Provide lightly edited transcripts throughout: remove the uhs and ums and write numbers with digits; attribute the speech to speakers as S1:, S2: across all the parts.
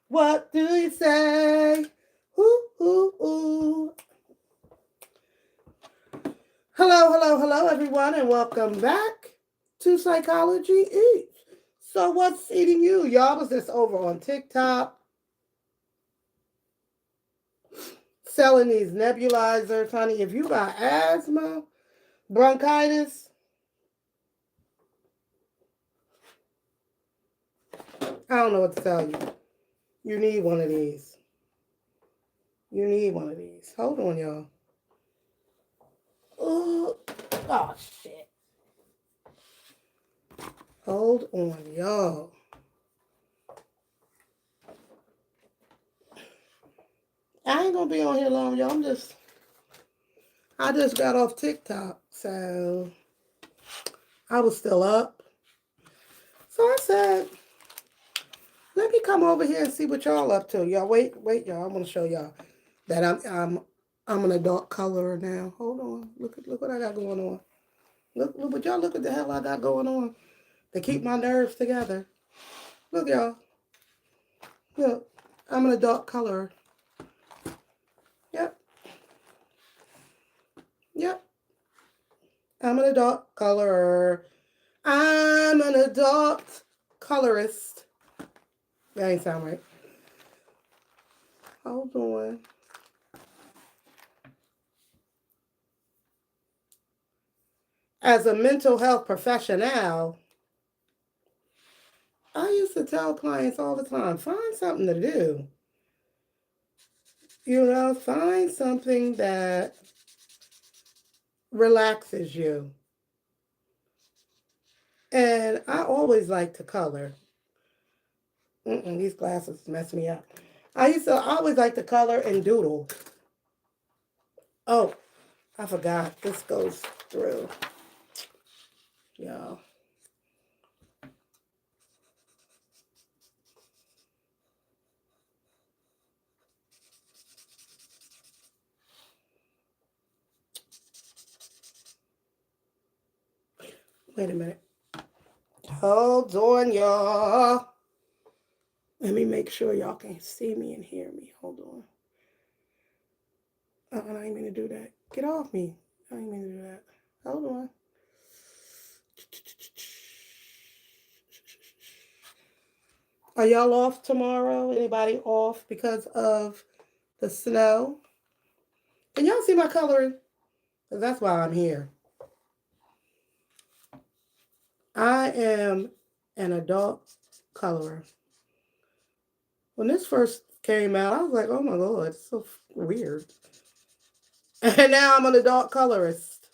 S1: What do you say? Ooh, ooh, ooh. Hello, hello, hello, everyone, and welcome back to Psychology Eats. So, what's eating you? Y'all was just over on TikTok selling these nebulizers, honey. If you got asthma, bronchitis, I don't know what to tell you. You need one of these. You need one of these. Hold on, y'all. Ooh. Oh, shit. Hold on, y'all. I ain't gonna be on here long, y'all. I just got off TikTok, so I was still up. So I said, let me come over here and see what y'all up to. Y'all wait, y'all. I'm gonna show y'all that I'm an adult colorer now. Hold on. Look what I got going on. Look what y'all look at the hell I got going on to keep my nerves together. Look, y'all. Look. I'm an adult colorer. Yep. Yep. I'm an adult colorer. I'm an adult colorist. That ain't sound right. Hold on. As a mental health professional, I used to tell clients all the time, find something to do. Find something that relaxes you. And I always like to color. These glasses mess me up. I always like to color and doodle. Oh, I forgot. This goes through. Y'all. Wait a minute. Hold on, y'all. Let me make sure y'all can see me and hear me. Hold on. I ain't mean to do that. Get off me. I ain't mean to do that. Hold on. Are y'all off tomorrow? Anybody off because of the snow? Can y'all see my coloring? Because that's why I'm here. I am an adult colorer. When this first came out, I was like, oh my God, it's so weird. And now I'm an adult colorist.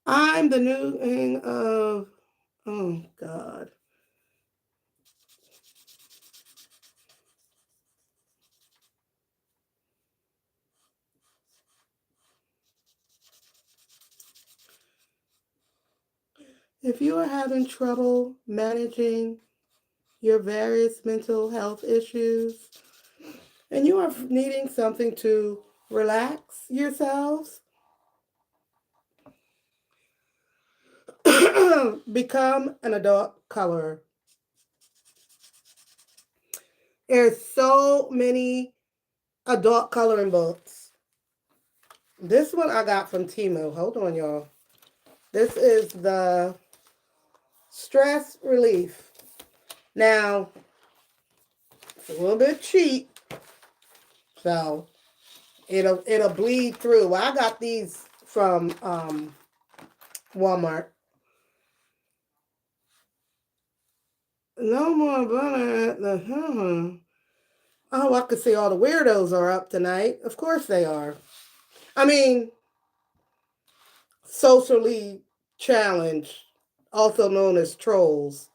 S1: I'm the new thing of, oh God. If you are having trouble managing your various mental health issues and you are needing something to relax yourselves, become an adult colorer. There's so many adult coloring books. This one I got from Temu. Hold on, y'all. This is the Stress Relief. Now, it's a little bit cheap, so it'll bleed through. I got these from Walmart. No more butter at the Oh, I could see all the weirdos are up tonight. Of course they are. I mean, socially challenged, also known as trolls,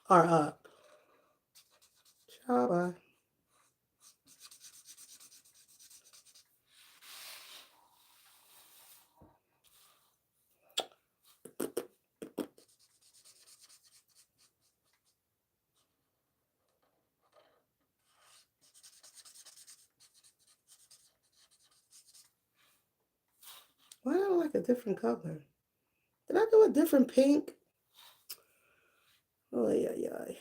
S1: are up. Bye. Why don't like a different color. Did I do a different pink? Oh, yeah, yeah.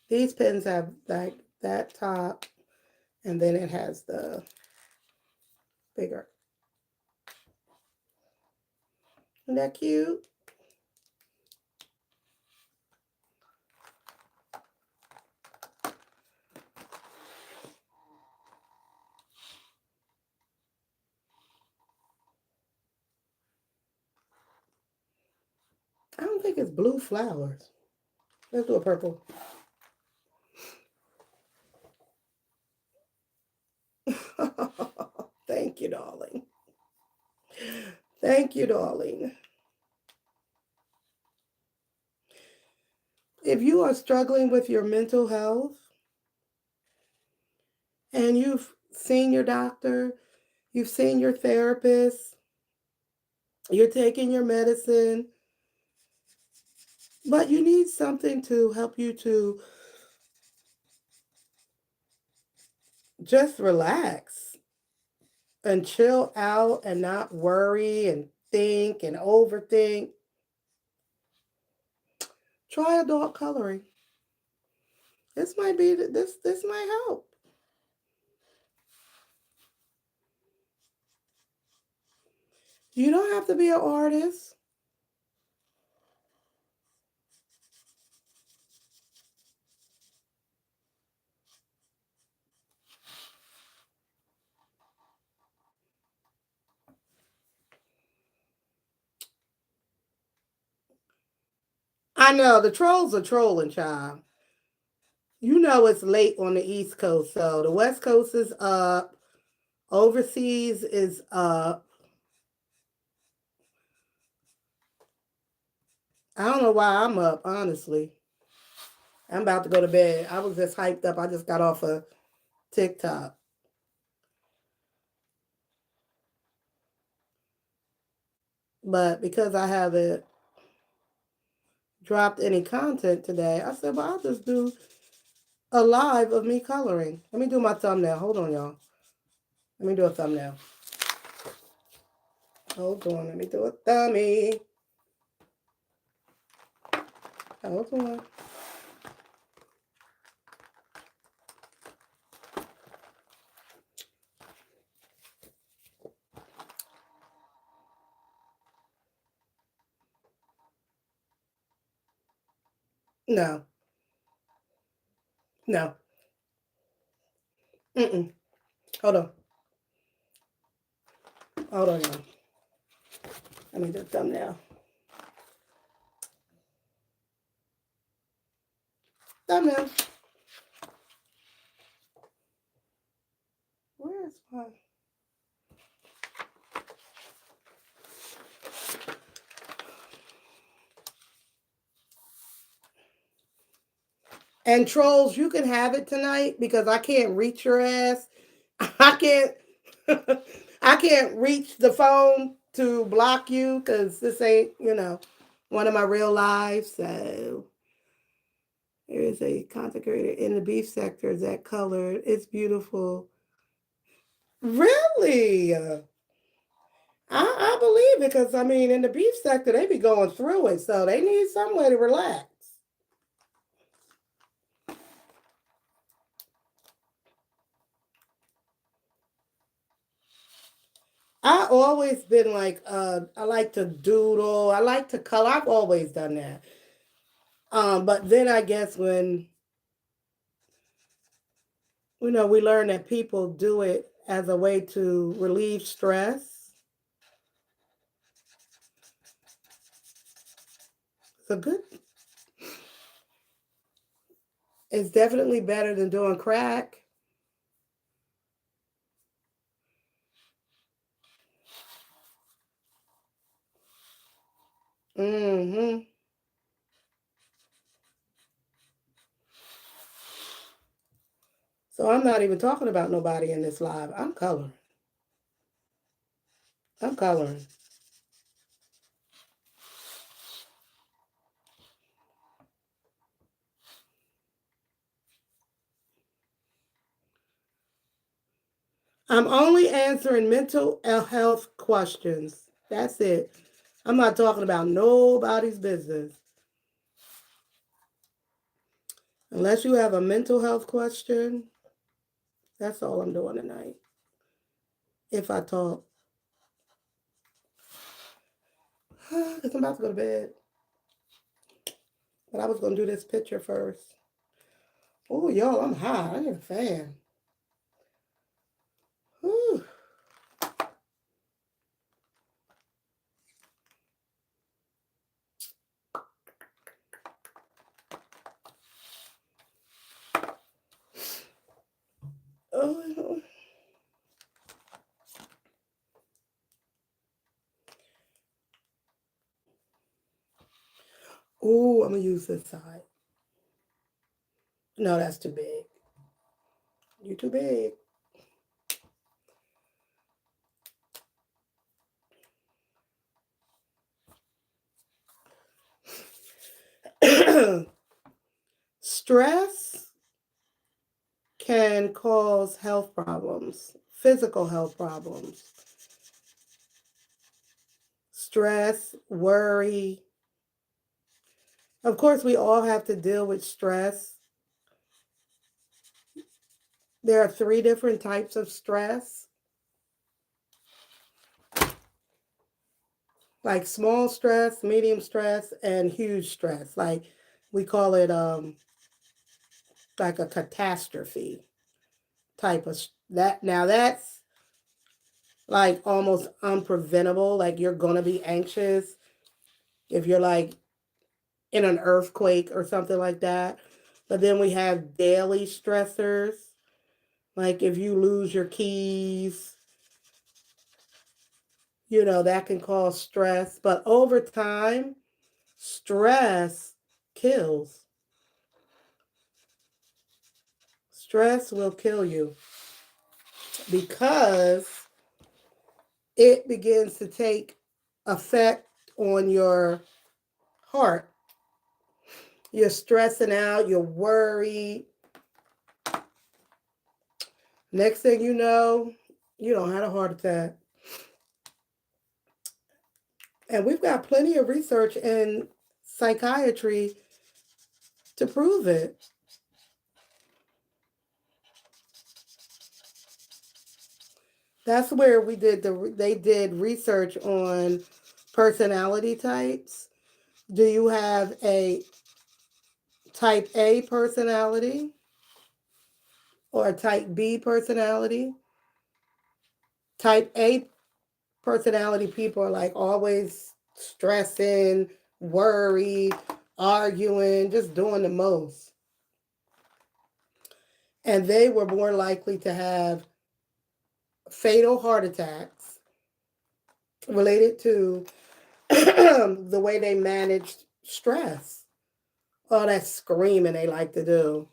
S1: These pens have like that top, and then it has the bigger. Isn't that cute? I don't think it's blue flowers. Let's do a purple. Thank you, darling. Thank you, darling. If you are struggling with your mental health and you've seen your doctor, you've seen your therapist, you're taking your medicine, but you need something to help you to just relax and chill out and not worry and think and overthink, try adult coloring. This might help. You don't have to be an artist. I know the trolls are trolling, child. You know it's late on the East Coast, so the West Coast is up, overseas is up. I don't know why I'm up, honestly. I'm about to go to bed. I was just hyped up. I just got off of TikTok. But because I haven't dropped any content today, I said, well, I'll just do a live of me coloring. Let me do my thumbnail. Hold on, y'all. Let me do a thumbnail. Hold on. Let me do a thumbie. Hold on. No. No. Mm-mm. Hold on. Hold on, y'all. Let me do a thumbnail. Thumbnail. Where is my... And trolls, you can have it tonight because I can't reach your ass. I can't I can't reach the phone to block you because this ain't, one of my real lives. So there is a content creator in the beef sector that colored. It's beautiful. Really? I believe it because I mean in the beef sector they be going through it, so they need some way to relax. I always been like I like to doodle, I like to color. I've always done that. But then I guess when we learn that people do it as a way to relieve stress. It's a good. It's definitely better than doing crack. Hmm. So I'm not even talking about nobody in this live. I'm coloring. I'm coloring. I'm only answering mental health questions. That's it. I'm not talking about nobody's business. Unless you have a mental health question, that's all I'm doing tonight. If I talk. Because I'm about to go to bed. But I was going to do this picture first. Oh, y'all, I'm hot. I need a fan. Whew. Oh, oh, I'm going to use this side. No, that's too big. You're too big. Stress can cause health problems, physical health problems. Stress, worry. Of course, we all have to deal with stress. There are 3 different types of stress, like small stress, medium stress, and huge stress. Like we call it like a catastrophe type of that. Now that's like almost unpreventable. Like you're gonna be anxious if you're like in an earthquake or something like that. But then we have daily stressors, like if you lose your keys, that can cause stress. But over time, stress kills. Stress will kill you because it begins to take effect on your heart. You're stressing out, you're worried. Next thing you know, you don't have a heart attack. And we've got plenty of research in psychiatry to prove it. That's where they did research on personality types. Do you have a type A personality or a type B personality? Type A personality people are like always stressing, worried, arguing, just doing the most. And they were more likely to have fatal heart attacks related to the way they managed stress. All that screaming they like to do.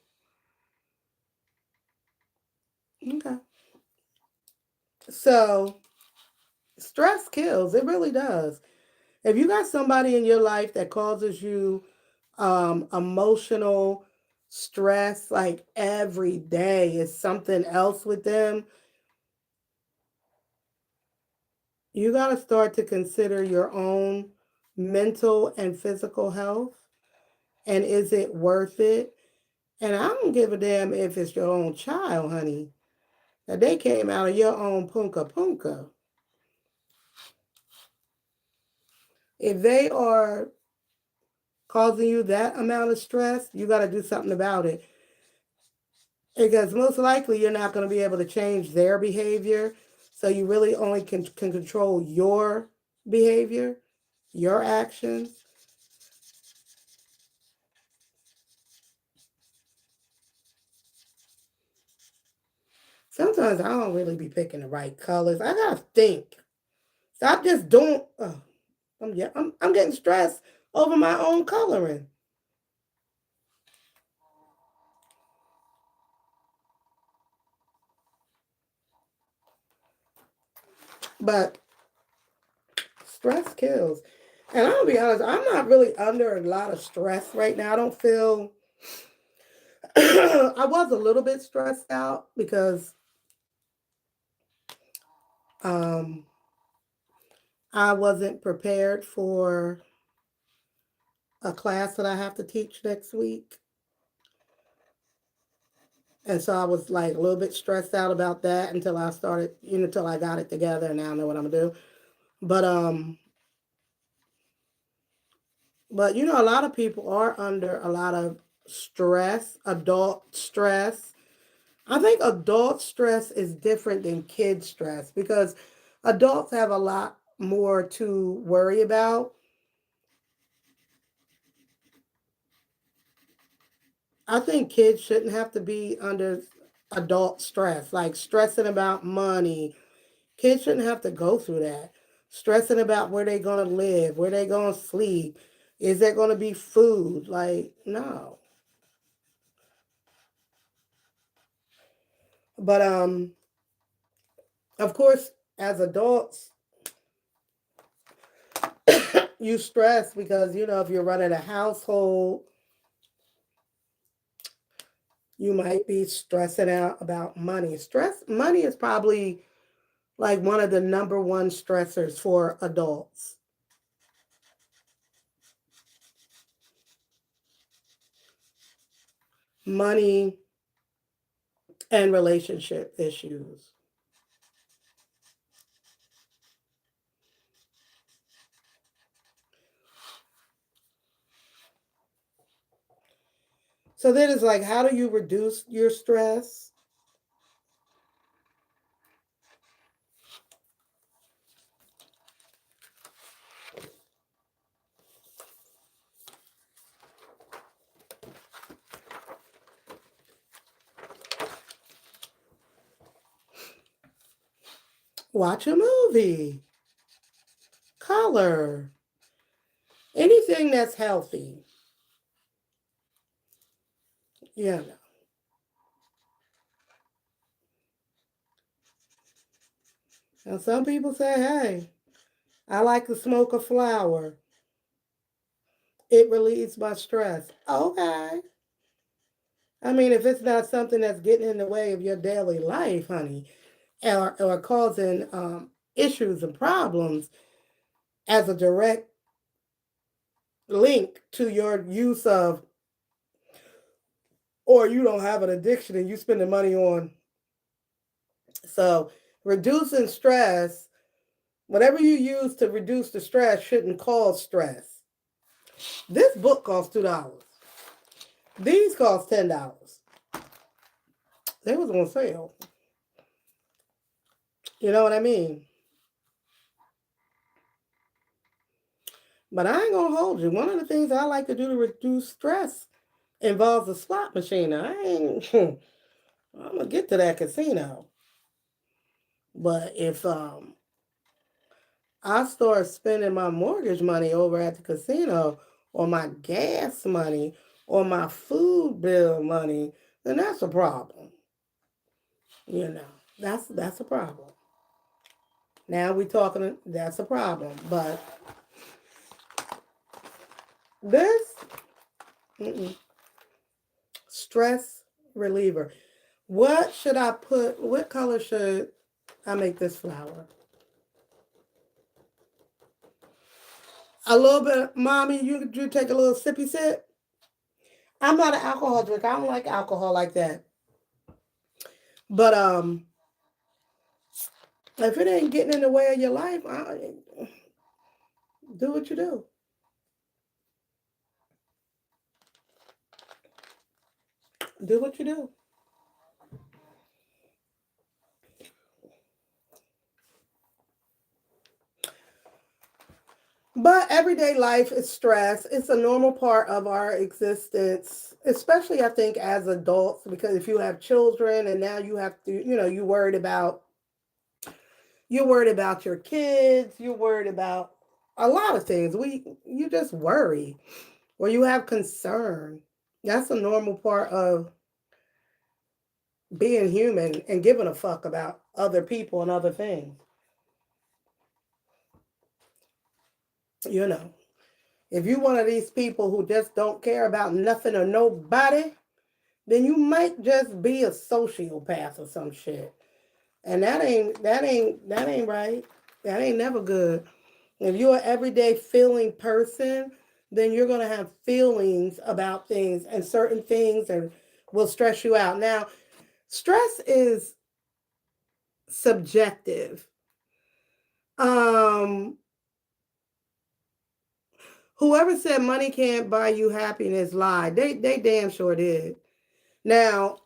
S1: Okay. So, stress kills. It really does. If you got somebody in your life that causes you emotional stress, like every day is something else with them, you got to start to consider your own mental and physical health. And is it worth it? And I don't give a damn if it's your own child, honey. That they came out of your own punka punka. If they are causing you that amount of stress, you got to do something about it. Because most likely you're not going to be able to change their behavior. So you really only can control your behavior, your actions. Sometimes I don't really be picking the right colors. I got to think. Stop just doing. I'm getting stressed over my own coloring. But stress kills. And I'll be honest, I'm not really under a lot of stress right now. I don't feel. I was a little bit stressed out because Um, I wasn't prepared for a class that I have to teach next week. And so I was like a little bit stressed out about that until I started, until I got it together and now I know what I'm gonna do. But a lot of people are under a lot of stress, adult stress. I think adult stress is different than kid stress because adults have a lot more to worry about. I think kids shouldn't have to be under adult stress, like stressing about money. Kids shouldn't have to go through that. Stressing about where they're going to live, where they're going to sleep. Is there going to be food? Like, no. But of course, as adults, you stress because if you're running a household, you might be stressing out about money. Money is probably like one of the number one stressors for adults. Money and relationship issues. So then it's like, how do you reduce your stress? Watch a movie, color, anything that's healthy. Yeah. And some people say, hey, I like to smoke a flower. It relieves my stress. Okay. I mean, if it's not something that's getting in the way of your daily life, honey, or causing issues and problems as a direct link to your use of, or you don't have an addiction and you spend the money on. So, reducing stress, whatever you use to reduce the stress shouldn't cause stress. This book costs $2. These cost $10. They was on sale. You know what I mean? But I ain't gonna hold you. One of the things I like to do to reduce stress involves a slot machine. I ain't I'm gonna get to that casino. But if I start spending my mortgage money over at the casino or my gas money or my food bill money, then that's a problem. You know, that's a problem. Now we talking that's a problem. But this mm-mm, stress reliever. What should I put? What color should I make this flower? A little bit, mommy. You take a little sippy sip. I'm not an alcohol drinker. I don't like alcohol like that. But if it ain't getting in the way of your life, do what you do. Do what you do. But everyday life is stress. It's a normal part of our existence, especially I think as adults, because if you have children and now you have to, you're worried about your kids, you're worried about a lot of things. You just worry or you have concern. That's a normal part of being human and giving a fuck about other people and other things. You know, if you one of these people who just don't care about nothing or nobody, then you might just be a sociopath or some shit. And that ain't right. That ain't never good. If you're an everyday feeling person, then you're gonna have feelings about things and certain things and will stress you out. Now, stress is subjective. Um, Whoever said money can't buy you happiness lied. They damn sure did. Now,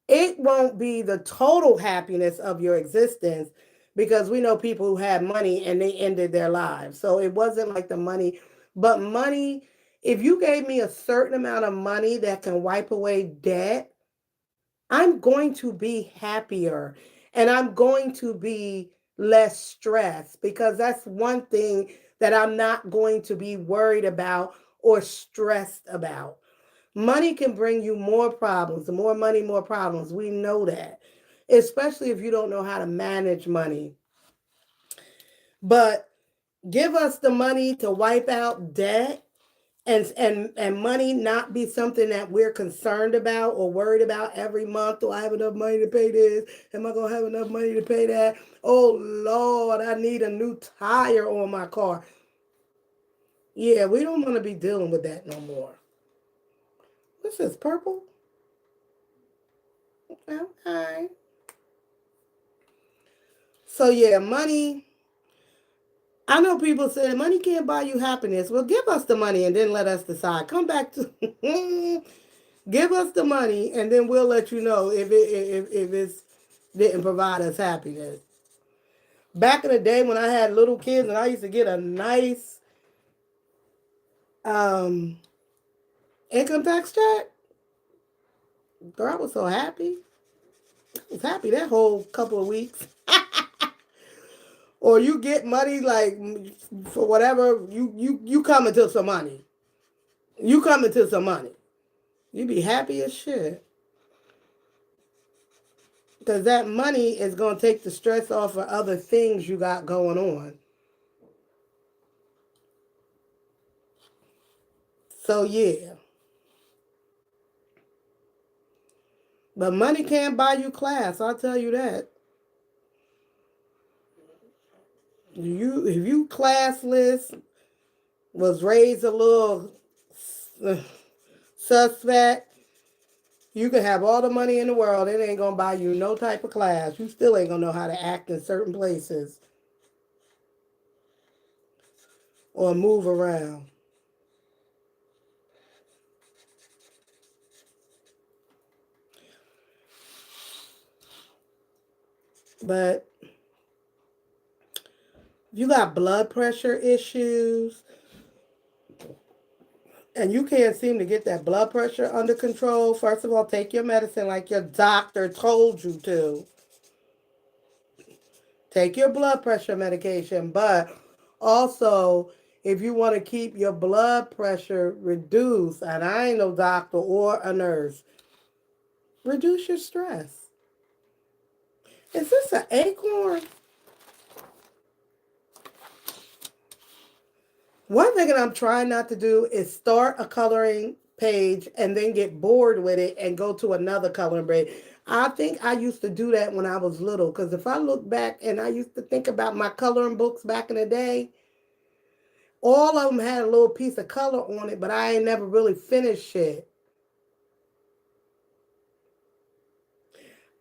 S1: it won't be the total happiness of your existence because we know people who had money and they ended their lives. So it wasn't like the money, but money, if you gave me a certain amount of money that can wipe away debt, I'm going to be happier and I'm going to be less stressed because that's one thing that I'm not going to be worried about or stressed about. Money can bring you more problems. The more money, more problems. We know that, especially if you don't know how to manage money. But give us the money to wipe out debt and money not be something that we're concerned about or worried about every month. Do I have enough money to pay this? Am I gonna have enough money to pay that? Oh Lord, I need a new tire on my car. Yeah, we don't want to be dealing with that no more. What's this, purple? Okay. So yeah, money. I know people say money can't buy you happiness. Well, give us the money and then let us decide. Come back to give us the money and then we'll let you know if it's didn't provide us happiness. Back in the day when I had little kids and I used to get a nice um, income tax check, girl, I was so happy. I was happy that whole couple of weeks. Or you get money like for whatever you come into some money. You come into some money. You be happy as shit. Because that money is going to take the stress off of other things you got going on. So, yeah. But money can't buy you class. I'll tell you that. If you classless, was raised a little suspect, you can have all the money in the world. It ain't going to buy you no type of class. You still ain't going to know how to act in certain places or move around. But if you got blood pressure issues, and you can't seem to get that blood pressure under control, first of all, take your medicine like your doctor told you to. Take your blood pressure medication, but also if you want to keep your blood pressure reduced, and I ain't no doctor or a nurse, reduce your stress. Is this an acorn? One thing that I'm trying not to do is start a coloring page and then get bored with it and go to another coloring page. I think I used to do that when I was little because if I look back and I used to think about my coloring books back in the day, all of them had a little piece of color on it, but I ain't never really finished it.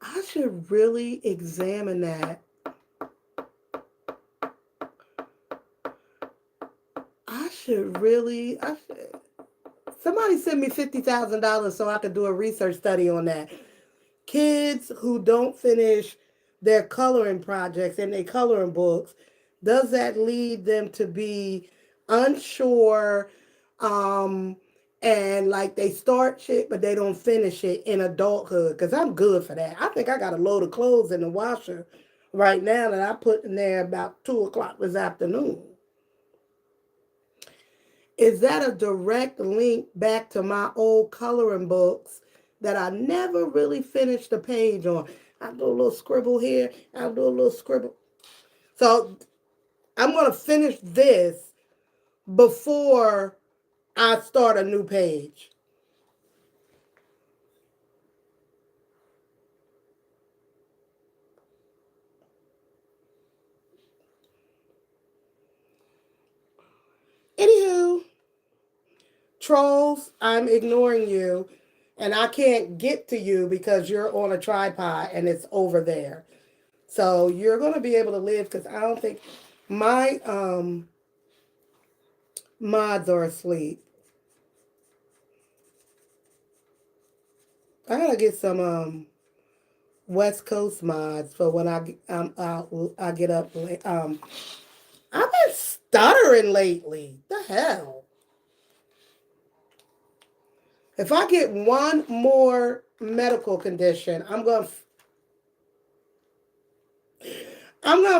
S1: I should really examine that. I should. Somebody send me $50,000 so I could do a research study on that. Kids who don't finish their coloring projects and their coloring books, does that lead them to be unsure um and like they start shit but they don't finish it in adulthood? Because I'm good for that. I think I got a load of clothes in the washer right now that I put in there about 2 o'clock this afternoon. Is that a direct link back to my old coloring books that I never really finished the page on? I do a little scribble here, I'll do a little scribble. So I'm going to finish this before I start a new page. Trolls, I'm ignoring you. And I can't get to you because you're on a tripod and it's over there. So you're going to be able to live because I don't think my mods are asleep. I gotta get some West Coast mods for when I get up late. I've been stuttering lately. The hell! If I get one more medical condition, I'm gonna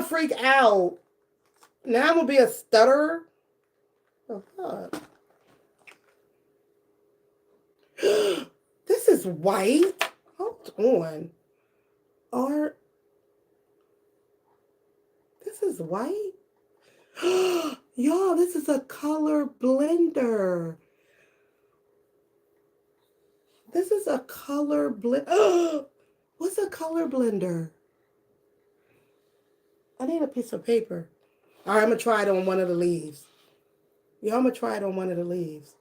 S1: freak out. Now I'm gonna be a stutterer. Oh, fuck. This is white. Hold on. Art. This is white. Y'all, this is a color blender. This is a color blend. What's a color blender? I need a piece of paper. All right, I'm gonna try it on one of the leaves. Yeah, I'm gonna try it on one of the leaves.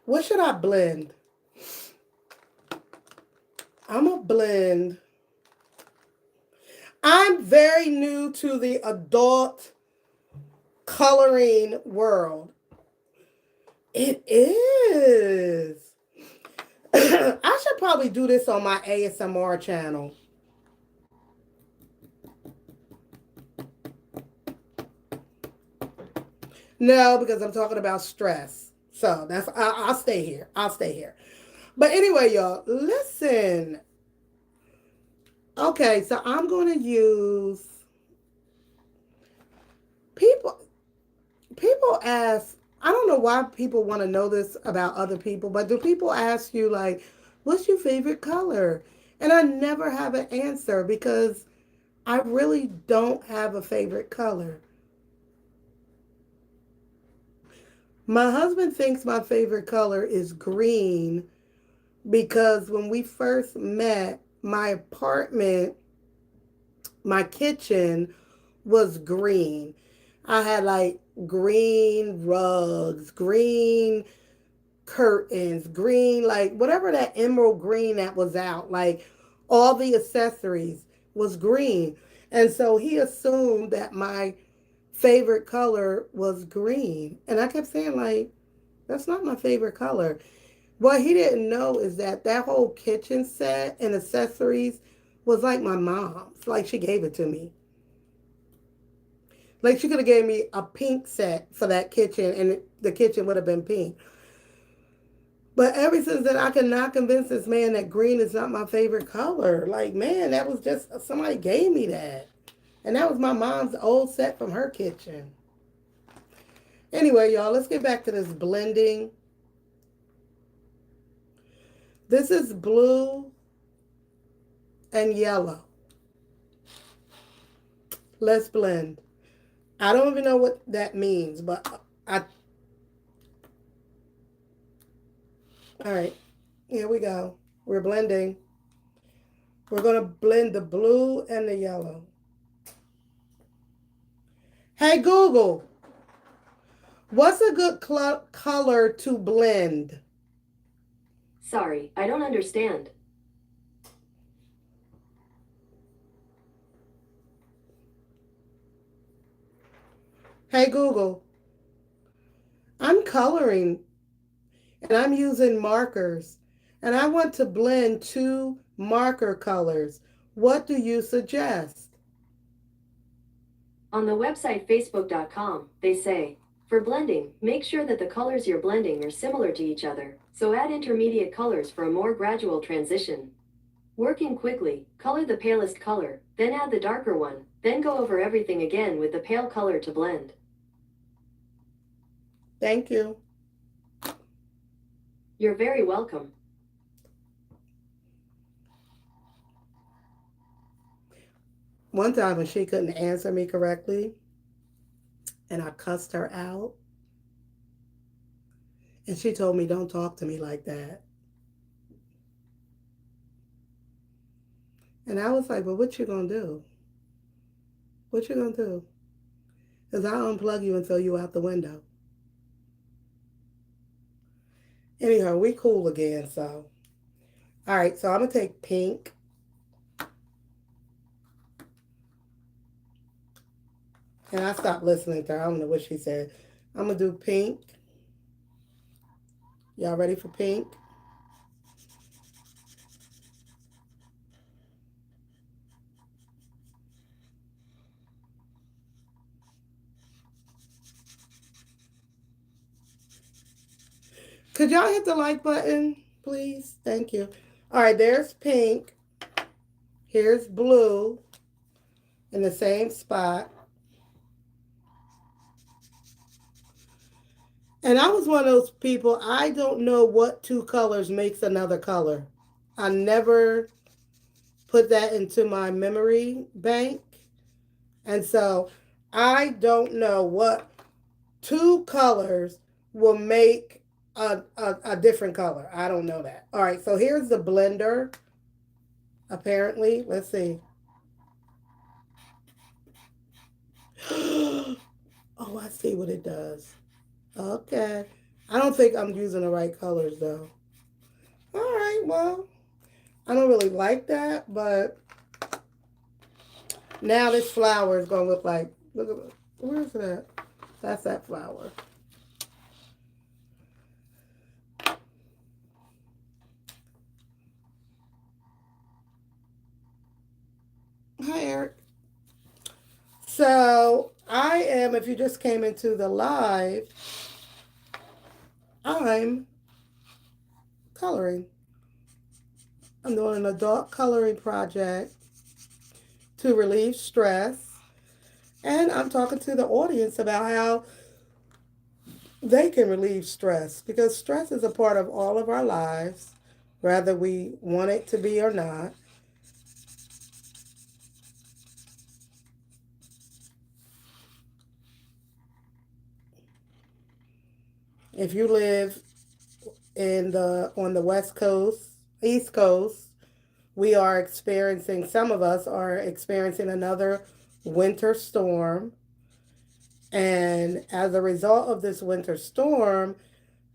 S1: What should I blend? I'm gonna blend. I'm very new to the adult coloring world. It is. I should probably do this on my ASMR channel. No, because I'm talking about stress. So I'll stay here. I'll stay here. But anyway, y'all, listen. Okay, so I'm going to use people. People ask. I don't know why people want to know this about other people, but do people ask you like, "What's your favorite color?" And I never have an answer because I really don't have a favorite color. My husband thinks my favorite color is green because when we first met, my apartment, my kitchen was green. I had like green rugs, green curtains, green, like whatever that emerald green that was out, like all the accessories was green. And so he assumed that my favorite color was green. And I kept saying, like, that's not my favorite color. What he didn't know is that that whole kitchen set and accessories was like my mom's. Like she gave it to me. Like she could have gave me a pink set for that kitchen and the kitchen would have been pink. But ever since then, I cannot convince this man that green is not my favorite color. Like, man, that was just somebody gave me that. And that was my mom's old set from her kitchen. Anyway, y'all, let's get back to this blending. This is blue and yellow. Let's blend. I don't even know what that means, but all right, here we go. We're blending. We're going to blend the blue and the yellow. Hey, Google, what's a good color to blend?
S2: Sorry, I don't understand.
S1: Hey, Google, I'm coloring and I'm using markers and I want to blend two marker colors. What do you suggest?
S2: On the website facebook.com, they say, for blending, make sure that the colors you're blending are similar to each other, so add intermediate colors for a more gradual transition. Working quickly, color the palest color, then add the darker one, then go over everything again with the pale color to blend.
S1: Thank you.
S2: You're very welcome.
S1: One time when she couldn't answer me correctly and I cussed her out and she told me, don't talk to me like that. And I was like, well, what you gonna do? What you gonna do? Because I'll unplug you and throw you out the window. Anyhow, we cool again, so. All right, so I'm going to take pink. And I stopped listening to her. I don't know what she said. I'm going to do pink. Y'all ready for pink? Could y'all hit the like button, please? Thank you. All right, there's pink. Here's blue in the same spot. And I was one of those people, I don't know what two colors makes another color. I never put that into my memory bank. And so I don't know what two colors will make a different color. I don't know that. All right, so here's the blender. Apparently, let's see. Oh, I see what it does. Okay. I don't think I'm using the right colors though. All right, well, I don't really like that, but now this flower is gonna look like, look at, where's that? That's that flower. Hi, Eric. So I am, if you just came into the live, I'm coloring. I'm doing an adult coloring project to relieve stress. And I'm talking to the audience about how they can relieve stress because stress is a part of all of our lives, whether we want it to be or not. If you live in the on the West Coast, East Coast, we are experiencing, some of us are experiencing another winter storm. And as a result of this winter storm,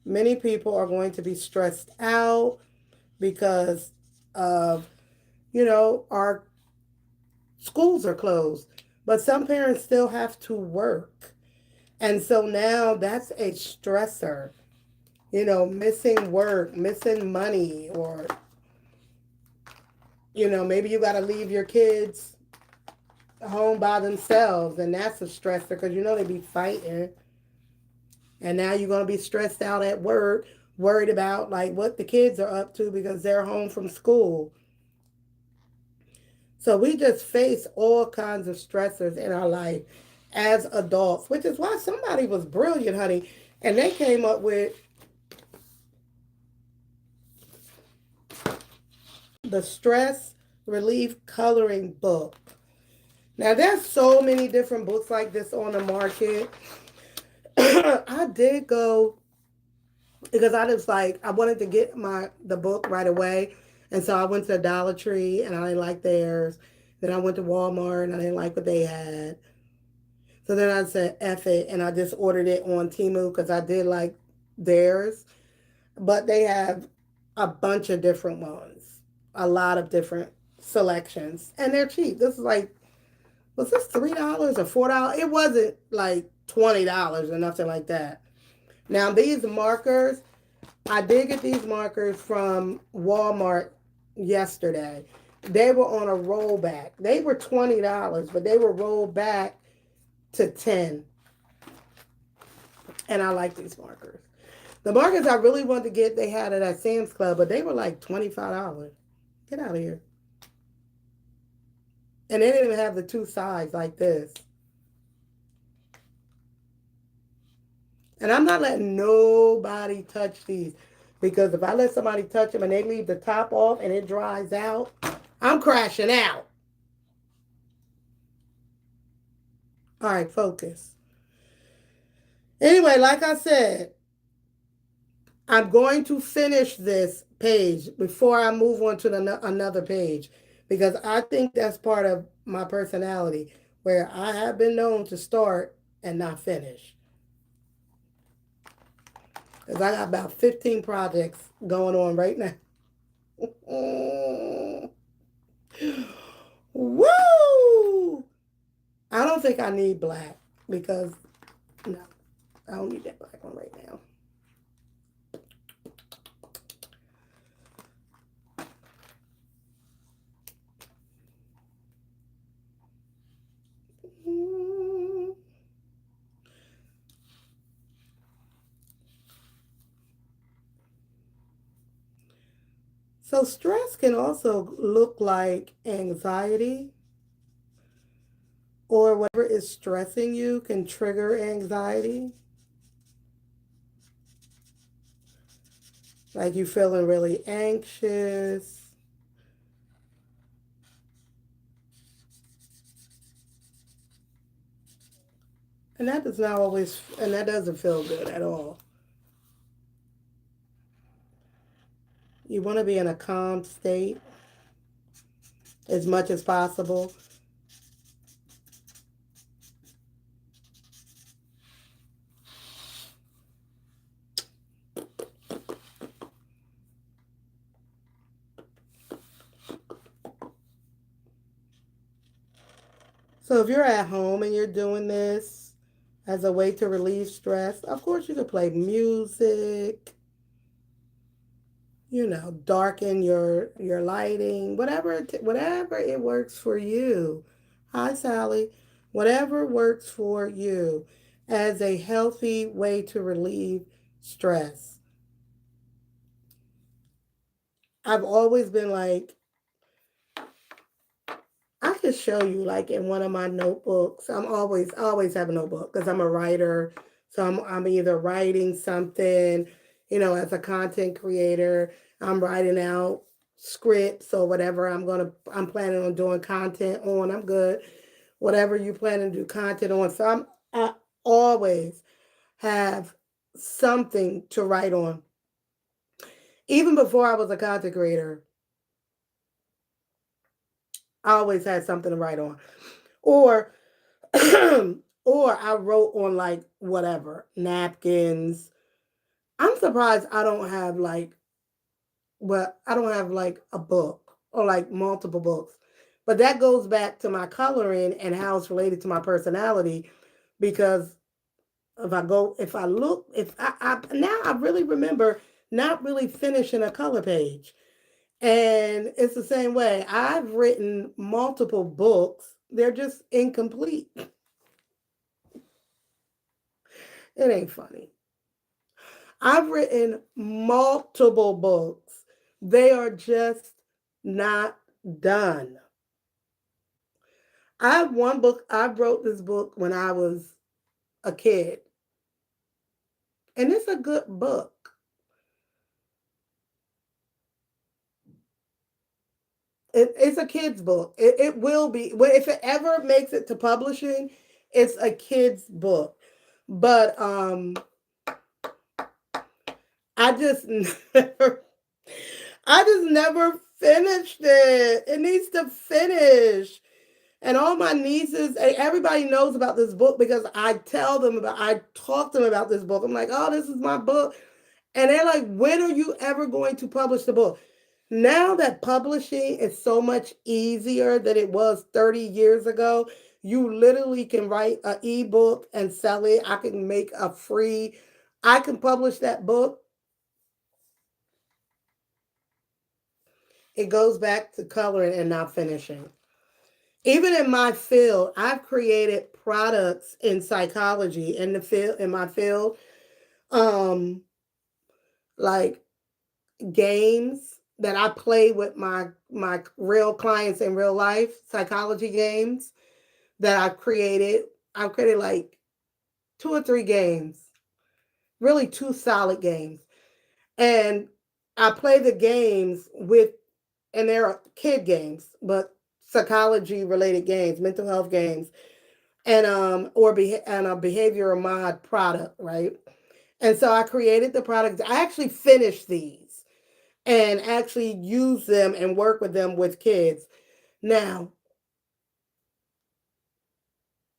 S1: many people are going to be stressed out because of, our schools are closed. But some parents still have to work. And so now that's a stressor, missing work, missing money, or, maybe you got to leave your kids home by themselves. And that's a stressor because, they be fighting. And now you're going to be stressed out at work, worried about like what the kids are up to because they're home from school. So we just face all kinds of stressors in our life as adults, which is why somebody was brilliant, honey. And they came up with the stress relief coloring book. Now, there's so many different books like this on the market. I did go because I wanted to get the book right away. And so I went to Dollar Tree and I didn't like theirs. Then I went to Walmart and I didn't like what they had. So then I said, F it. And I just ordered it on Temu because I did like theirs. But they have a bunch of different ones, a lot of different selections. And they're cheap. This is like, was this $3 or $4? It wasn't like $20 or nothing like that. Now, these markers, I did get these markers from Walmart yesterday. They were on a rollback. They were $20, but they were rolled back to 10. And I like these markers. The markers I really wanted to get, they had it at Sam's Club, but they were like $25. Get out of here. And they didn't even have the two sides like this. And I'm not letting nobody touch these because if I let somebody touch them and they leave the top off and it dries out, I'm crashing out. All right, focus. Anyway, like I said, I'm going to finish this page before I move on to another page because I think that's part of my personality where I have been known to start and not finish. Because I got about 15 projects going on right now. Woo! I don't think I need black because, no, I don't need that black one right now. So stress can also look like anxiety, or whatever is stressing you can trigger anxiety. Like you feeling really anxious. And that does not always, and that doesn't feel good at all. You want to be in a calm state as much as possible. So if you're at home and you're doing this as a way to relieve stress, of course you could play music, darken your lighting, whatever it works for you. Hi Sally. Whatever works for you as a healthy way to relieve stress. I've always been like, I could show you like in one of my notebooks. I always have a notebook because I'm a writer. So I'm either writing something, as a content creator. I'm writing out scripts or whatever I'm planning on doing content on. I'm good. Whatever you plan to do content on. So I always have something to write on. Even before I was a content creator, I always had something to write on. Or or I wrote on like whatever, napkins. I'm surprised I don't have like I don't have like a book or like multiple books. But that goes back to my coloring and how it's related to my personality because if I now I really remember not really finishing a color page. And it's the same way. I've written multiple books. They're just incomplete. It ain't funny. I've written multiple books. They are just not done. I have one book, I wrote this book when I was a kid, and it's a good book. It's a kid's book. It will be. Well, if it ever makes it to publishing, it's a kid's book. But I just never, I just never finished it. It needs to finish. And all my nieces, everybody knows about this book because I talk to them about this book. I'm like, oh, this is my book. And they're like, when are you ever going to publish the book? Now that publishing is so much easier than it was 30 years ago, you literally can write an ebook and sell it. I can publish that book. It goes back to coloring and not finishing. Even in my field, I've created products in psychology in my field, um, like games that I play with my real clients in real life, psychology games that I've created. I've created like two or three games, really two solid games. And I play the games and they're kid games, but psychology related games, mental health games and and a behavioral mod product, right? And so I created the product. I actually finished these and actually use them and work with them with kids. Now,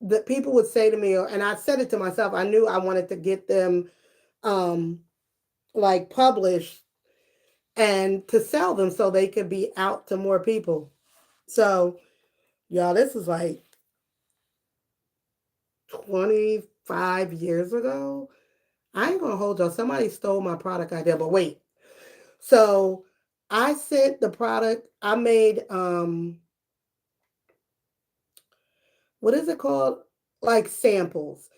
S1: the people would say to me, and I said it to myself, I knew I wanted to get them. Um, like published and to sell them so they could be out to more people. So, y'all, this is like 25 years ago. I ain't gonna hold y'all. Somebody stole my product idea, but wait. So I sent the product, I made what is it called? Like samples.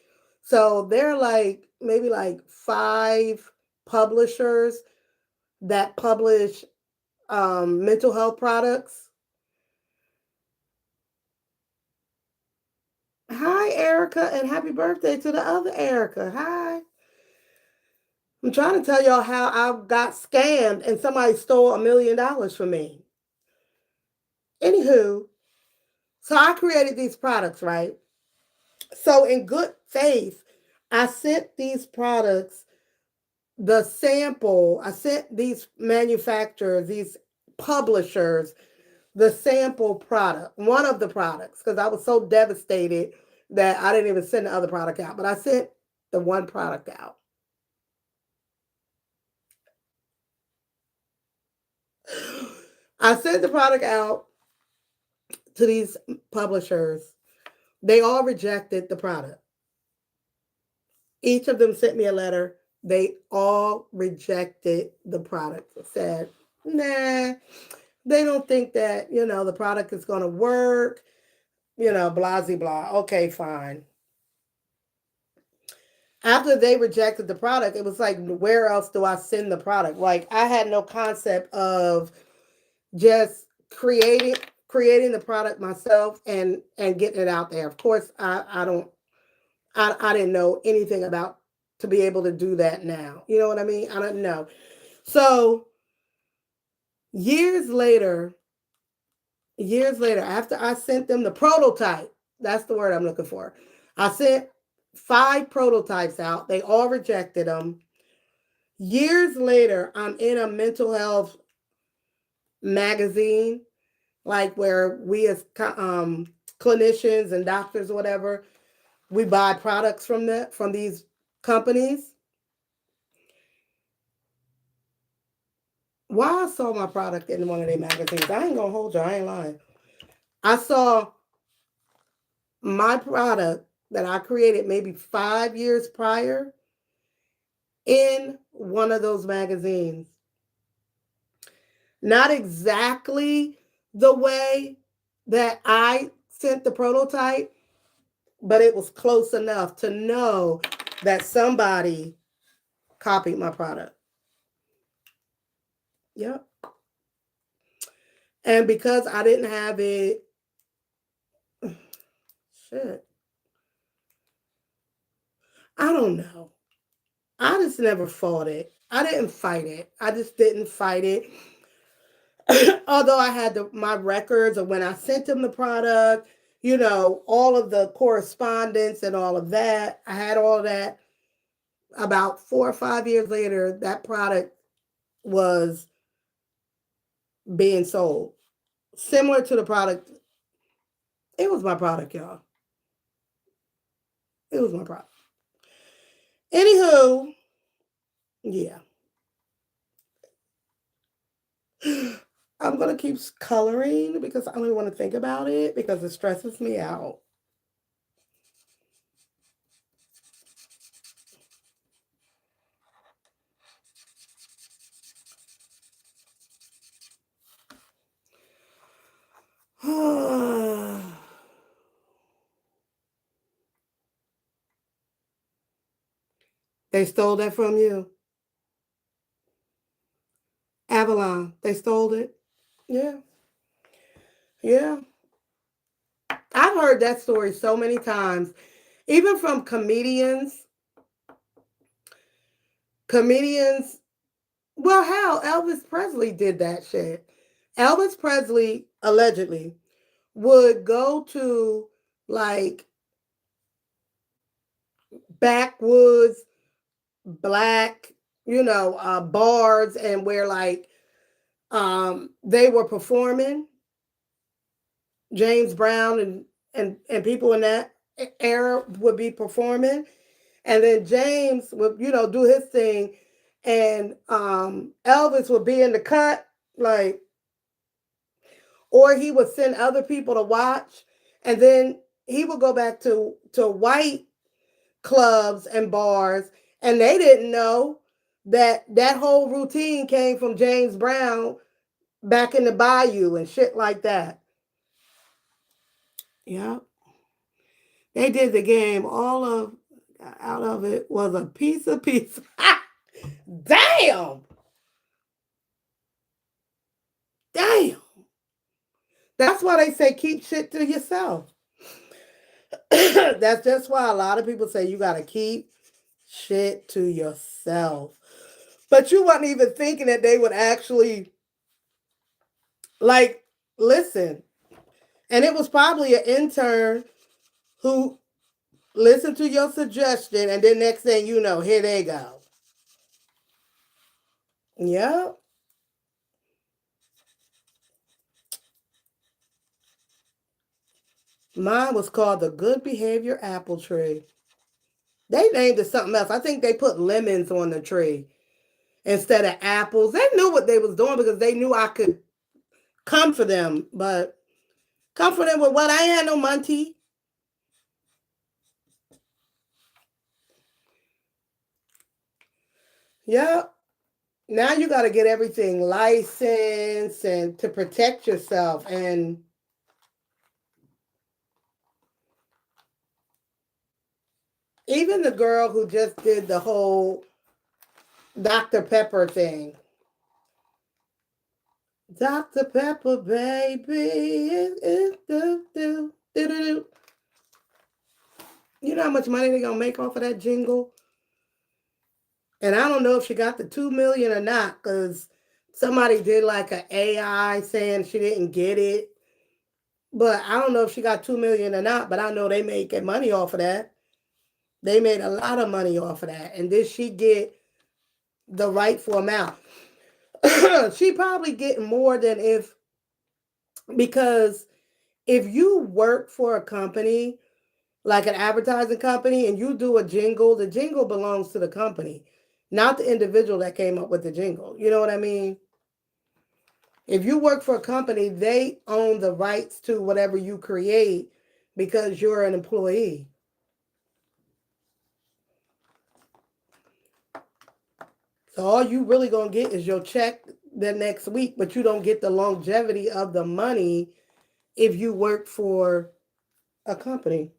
S1: So they're like maybe like 5 publishers that publish mental health products. Hi, Erica, and happy birthday to the other Erica. Hi. I'm trying to tell y'all how I got scammed and somebody stole $1 million from me. Anywho, so I created these products, right? So in good faith, I sent these products, the sample, I sent these manufacturers, these publishers, the sample product, one of the products, because I was so devastated that I didn't even send the other product out, but I sent the one product out. I sent the product out to these publishers. They all rejected the product. Each of them sent me a letter. They all rejected the product. Said, nah, they don't think that, the product is going to work, blah, blah, blah. Okay, fine. After they rejected the product, it was like, where else do I send the product? Like, I had no concept of just creating the product myself and getting it out there. Of course, I didn't know anything about to be able to do that now. You know what I mean? I don't know. So years later, after I sent them the prototype, that's the word I'm looking for. I sent 5 prototypes out. They all rejected them. Years later, I'm in a mental health magazine, like where we as clinicians and doctors or whatever, we buy products from these companies. Why I saw my product in one of their magazines, I ain't gonna hold you, I ain't lying. I saw my product that I created maybe 5 years prior in one of those magazines. Not exactly the way that I sent the prototype, but it was close enough to know that somebody copied my product. Yep. And because I didn't have it, shit, I don't know. I just never fought it. I didn't fight it. I just didn't fight it. Although I had my records of when I sent them the product, all of the correspondence and all of that. I had all of that. About 4 or 5 years later, that product was being sold. Similar to the product. It was my product, y'all. It was my product. Anywho, yeah. I'm going to keep coloring because I don't even want to think about it because it stresses me out. They stole that from you. Avalon, they stole it. Yeah. Yeah. I've heard that story so many times, even from comedians. Comedians, well, hell, Elvis Presley did that shit. Elvis Presley, allegedly, would go to like backwoods, black, bars and where like they were performing. James Brown and people in that era would be performing. And then James would, do his thing and Elvis would be in the cut, like, or he would send other people to watch, and then he would go back to white clubs and bars, and they didn't know that that whole routine came from James Brown back in the bayou and shit like that. Yeah, they did the game. All of out of it was a piece of pizza. Damn, damn. That's why they say keep shit to yourself. That's just why a lot of people say you gotta keep shit to yourself. But you wasn't even thinking that they would actually like listen. And it was probably an intern who listened to your suggestion, and then next thing you know, here they go. Yep. Mine was called the Good Behavior Apple Tree. They named it something else. I think they put lemons on the tree instead of apples. They knew what they was doing because they knew I could come for them, but come for them with what? I ain't had no Monty. Yep. Now you got to get everything licensed and to protect yourself. And even the girl who just did the whole Dr. Pepper thing. Dr. Pepper, baby. You know how much money they're going to make off of that jingle? And I don't know if she got the 2 million or not, because somebody did like an AI saying she didn't get it. But I don't know if she got 2 million or not, but I know they making money off of that. They made a lot of money off of that. And did she get the rightful amount? She probably getting more than because if you work for a company, like an advertising company, and you do a jingle, the jingle belongs to the company, not the individual that came up with the jingle. You know what I mean? If you work for a company, they own the rights to whatever you create because you're an employee. So all you really gonna get is your check the next week, but you don't get the longevity of the money if you work for a company.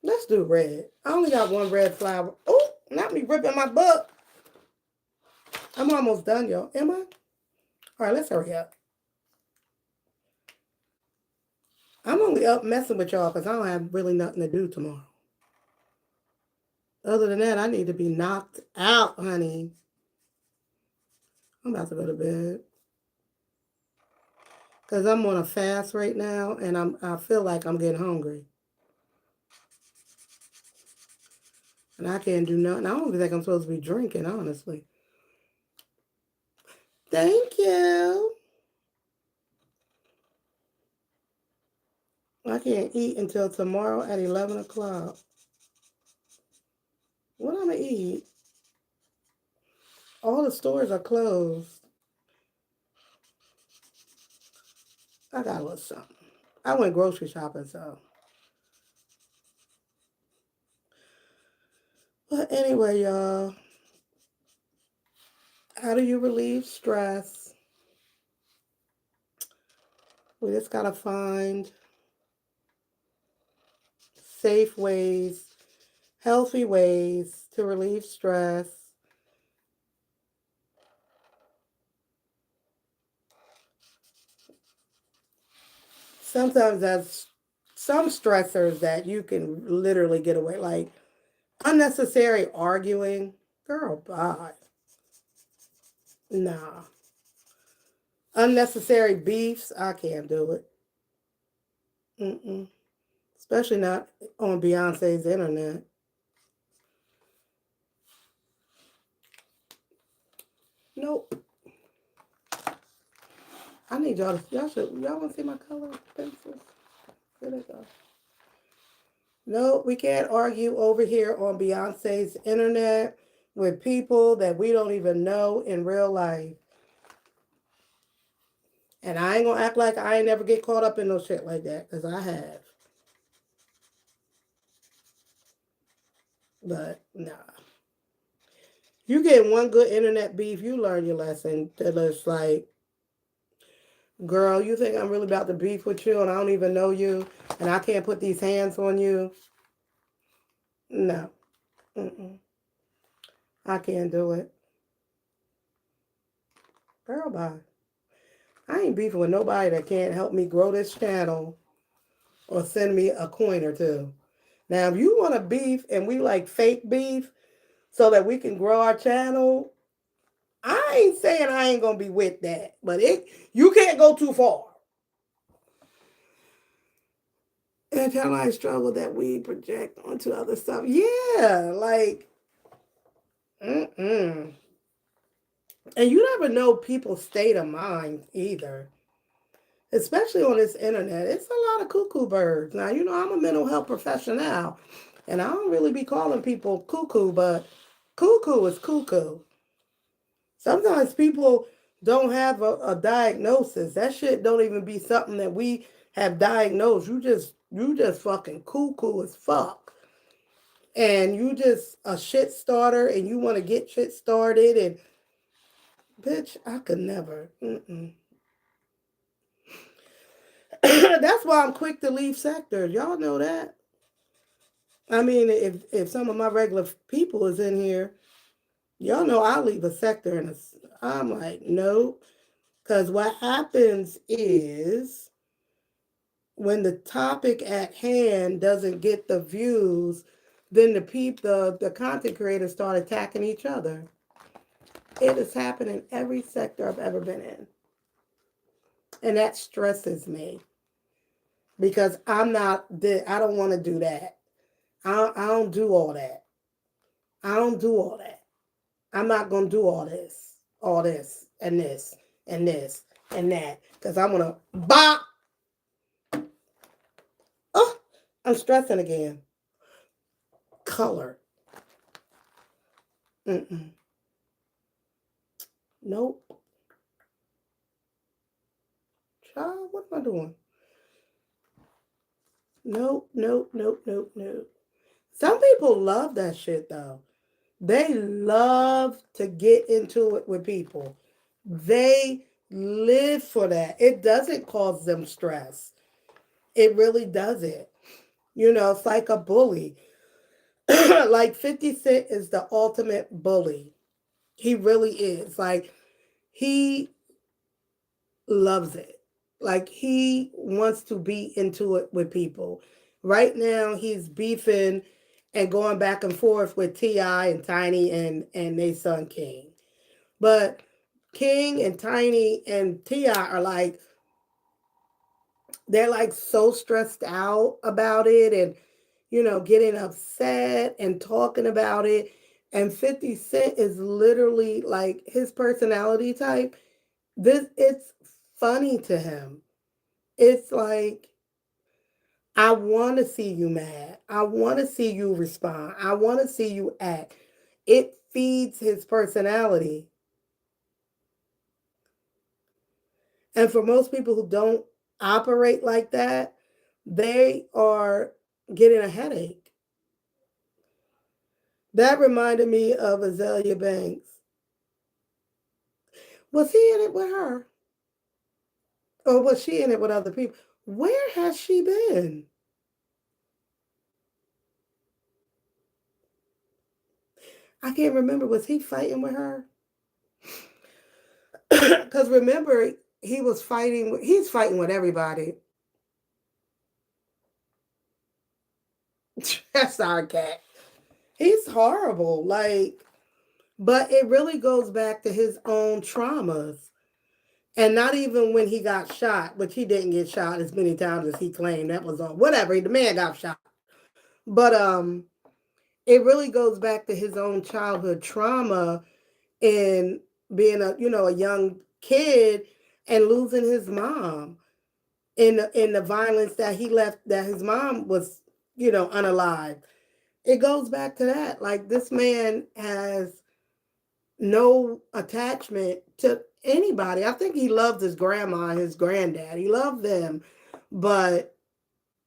S1: Let's do red. I only got one red flower. Oh, not me ripping my book. I'm almost done, y'all. Am I? All right, let's hurry up. I'm only up messing with y'all because I don't have really nothing to do tomorrow. Other than that, I need to be knocked out, honey. I'm about to go to bed because I'm on a fast right now, and I feel like I'm getting hungry, and I can't do nothing. I don't even think I'm supposed to be drinking, honestly. Thank you. I can't eat until tomorrow at 11 o'clock. What I'm gonna eat? All the stores are closed. I got a little something. I went grocery shopping, so. But anyway, y'all, how do you relieve stress? We just gotta find safe ways, healthy ways to relieve stress. Sometimes that's some stressors that you can literally get away, like unnecessary arguing. Girl, bye. Nah. Unnecessary beefs, I can't do it. Mm-mm. Especially not on Beyonce's internet. Nope. I need y'all to, y'all want to see my color pencils? There they go. No, we can't argue over here on Beyonce's internet with people that we don't even know in real life. And I ain't gonna act like I ain't never get caught up in no shit like that, because I have. But nah. You get one good internet beef, you learn your lesson. That it's like, girl, you think I'm really about to beef with you and I don't even know you and I can't put these hands on you? No. Mm-mm. I can't do it. Girl, bye. I ain't beefing with nobody that can't help me grow this channel or send me a coin or two. Now, if you want to beef and we like fake beef so that we can grow our channel, I ain't saying I ain't gonna be with that, but you can't go too far. Internalized struggle that we project onto other stuff. Yeah, like, mm-mm. And you never know people's state of mind either. Especially on this internet. It's a lot of cuckoo birds. Now, you know, I'm a mental health professional, and I don't really be calling people cuckoo, but cuckoo is cuckoo. Sometimes people don't have a diagnosis. That shit don't even be something that we have diagnosed. You just fucking cuckoo as fuck. And you just a shit starter and you want to get shit started and bitch, I could never. Mm-mm. That's why I'm quick to leave sectors. Y'all know that. I mean, if some of my regular people is in here, y'all know I'll leave a sector and I'm like, no. Because what happens is when the topic at hand doesn't get the views, then the content creators start attacking each other. It has happened in every sector I've ever been in. And that stresses me because I don't want to do that. I don't do all that. I don't do all that. I'm not going to do all this, and this, and this, and that. Because I'm going to bop. Oh, I'm stressing again. Color. Mm-mm. Nope. Child, what am I doing? Nope, nope, nope, nope, nope. Some people love that shit though. They love to get into it with people. They live for that. It doesn't cause them stress. It really doesn't. You know, it's like a bully. Like 50 Cent is the ultimate bully. He really is. Like, he loves it. Like, he wants to be into it with people. Right now, he's beefing and going back and forth with T.I. and Tiny and their son King. But King and Tiny and T.I. are like, they're like so stressed out about it and, you know, getting upset and talking about it. And 50 Cent is literally like his personality type. It's funny to him. It's like, I want to see you mad. I want to see you respond. I want to see you act. It feeds his personality. And for most people who don't operate like that, they are getting a headache. That reminded me of Azalea Banks. Was he in it with her? Or was she in it with other people? Where has she been? I can't remember. Was he fighting with her? Because remember, he's fighting with everybody. That's our cat. He's horrible. Like, but it really goes back to his own traumas. And not even when he got shot, which he didn't get shot as many times as he claimed. That was on whatever. The man got shot. But it really goes back to his own childhood trauma and being a young kid and losing his mom in the violence that he left, that his mom was, unalive. It goes back to that. Like, this man has no attachment to anybody. I think he loved his grandma and his granddad. He loved them, but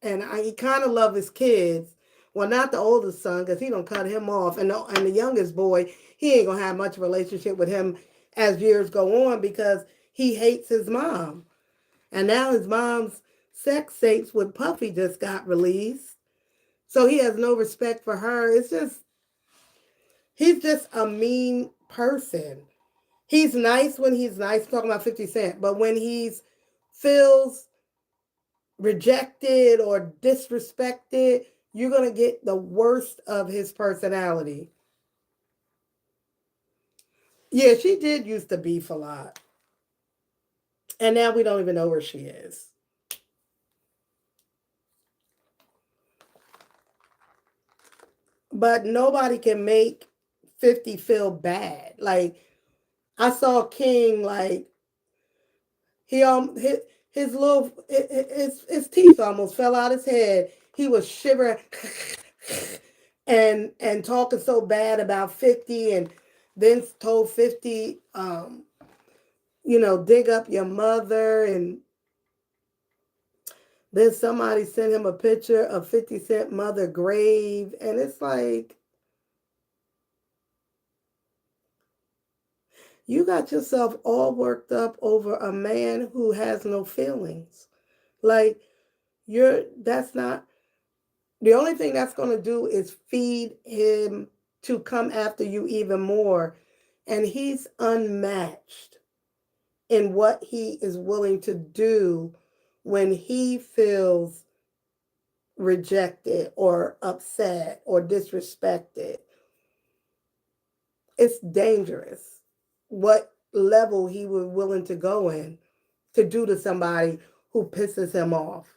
S1: he kind of loved his kids. Well, not the oldest son, because he don't cut him off, and the youngest boy, he ain't gonna have much relationship with him as years go on because he hates his mom. And now his mom's sex tapes with Puffy just got released, so he has no respect for her. He's just a mean person. He's nice when he's nice, talking about 50 Cent, but when he's feels rejected or disrespected, you're going to get the worst of his personality. Yeah, she did used to beef a lot. And now we don't even know where she is. But nobody can make 50 feel bad. Like, I saw King, like, he his little his teeth almost fell out his head. He was shivering and talking so bad about 50, and then told 50 dig up your mother, and then somebody sent him a picture of 50 Cent mother grave, and it's like, you got yourself all worked up over a man who has no feelings. Like, that's not, the only thing that's going to do is feed him to come after you even more. And he's unmatched in what he is willing to do when he feels rejected or upset or disrespected. It's dangerous what level he was willing to go in to do to somebody who pisses him off.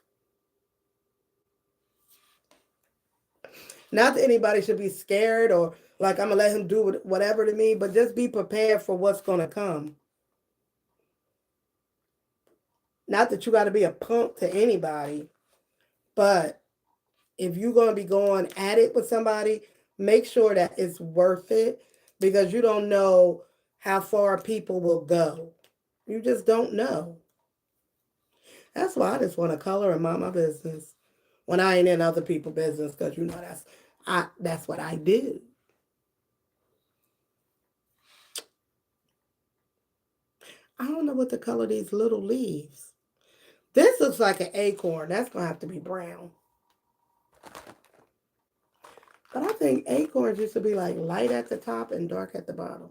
S1: Not that anybody should be scared or like, I'm going to let him do whatever to me, but just be prepared for what's going to come. Not that you got to be a punk to anybody, but if you're going to be going at it with somebody, make sure that it's worth it, because you don't know how far people will go. You just don't know. That's why I just want to color and mind my business when I ain't in other people's business, because that's what I do. I don't know what to color these little leaves. This looks like an acorn. That's going to have to be brown. But I think acorns used to be like light at the top and dark at the bottom.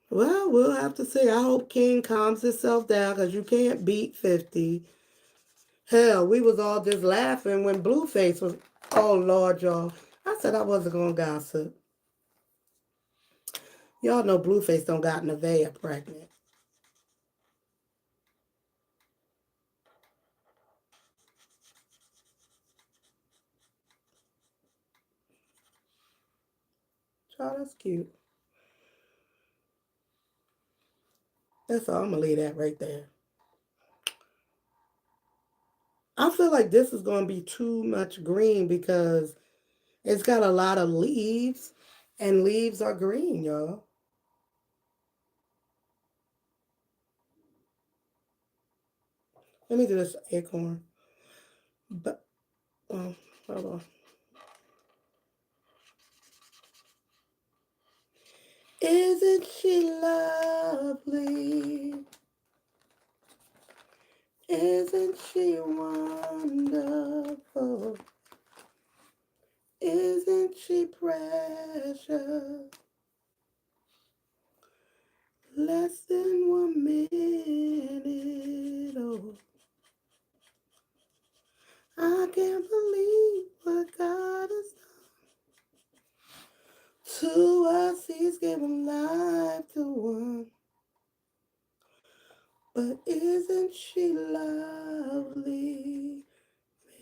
S1: Well, we'll have to see. I hope King calms himself down, because you can't beat 50. Hell, we was all just laughing when Blueface was, oh Lord, y'all. I said I wasn't going to gossip. Y'all know Blueface don't got Nevaeh pregnant. Y'all, that's cute. That's all. I'm going to leave that right there. I feel like this is going to be too much green because it's got a lot of leaves, and leaves are green, y'all. Let me do this acorn. But, hold on. Isn't she lovely? Isn't she wonderful? Isn't she precious? Less than 1 minute. Oh, I can't believe what God has done to us. He's given life to one. But isn't she lovely?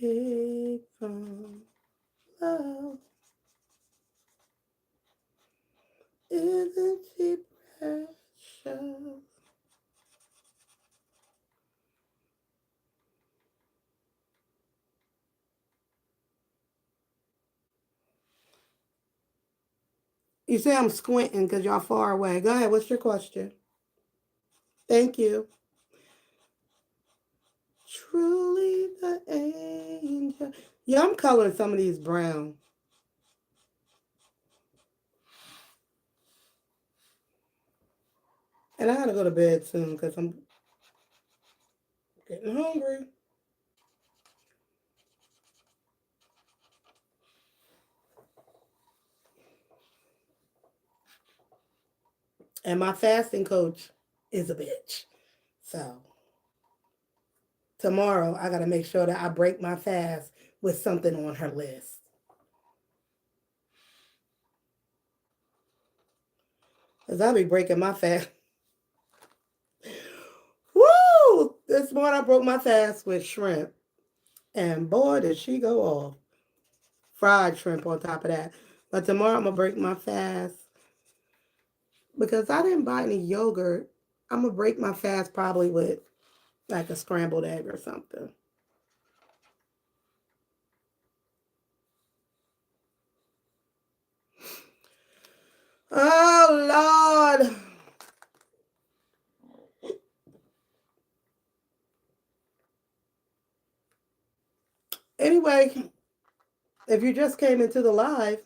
S1: Made from love. Isn't she precious? You say I'm squinting because y'all far away. Go ahead. What's your question? Thank you. Truly the angel. Yeah, I'm coloring some of these brown. And I gotta go to bed soon because I'm getting hungry. And my fasting coach is a bitch. So tomorrow I gotta make sure that I break my fast with something on her list. Because I'll be breaking my fast. Woo! This morning I broke my fast with shrimp. And boy, did she go off. Fried shrimp on top of that. But tomorrow I'm going to break my fast. Because I didn't buy any yogurt. I'm going to break my fast probably with like a scrambled egg or something. Oh, Lord. Anyway, if you just came into the live,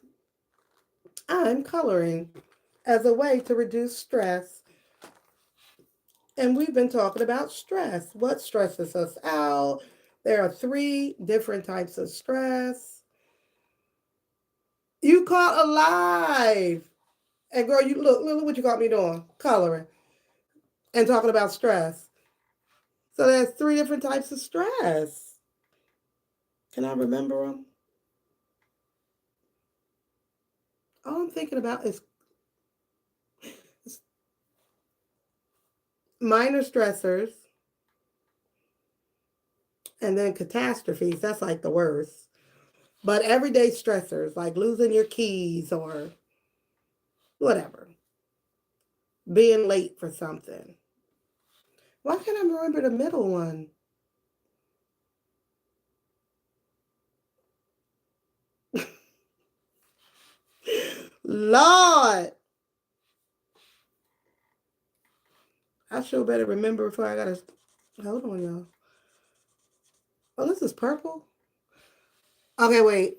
S1: I'm coloring as a way to reduce stress. And we've been talking about stress. What stresses us out? There are 3 different types of stress. You caught alive. And girl, you look what you got me doing. Coloring and talking about stress. So there's 3 different types of stress. Can I remember them? All I'm thinking about is minor stressors and then catastrophes. That's like the worst. But everyday stressors, like losing your keys or whatever, being late for something. Why can't I remember the middle one? Lord, I sure better remember before I gotta. Hold on, y'all. Oh, this is purple. Okay, wait.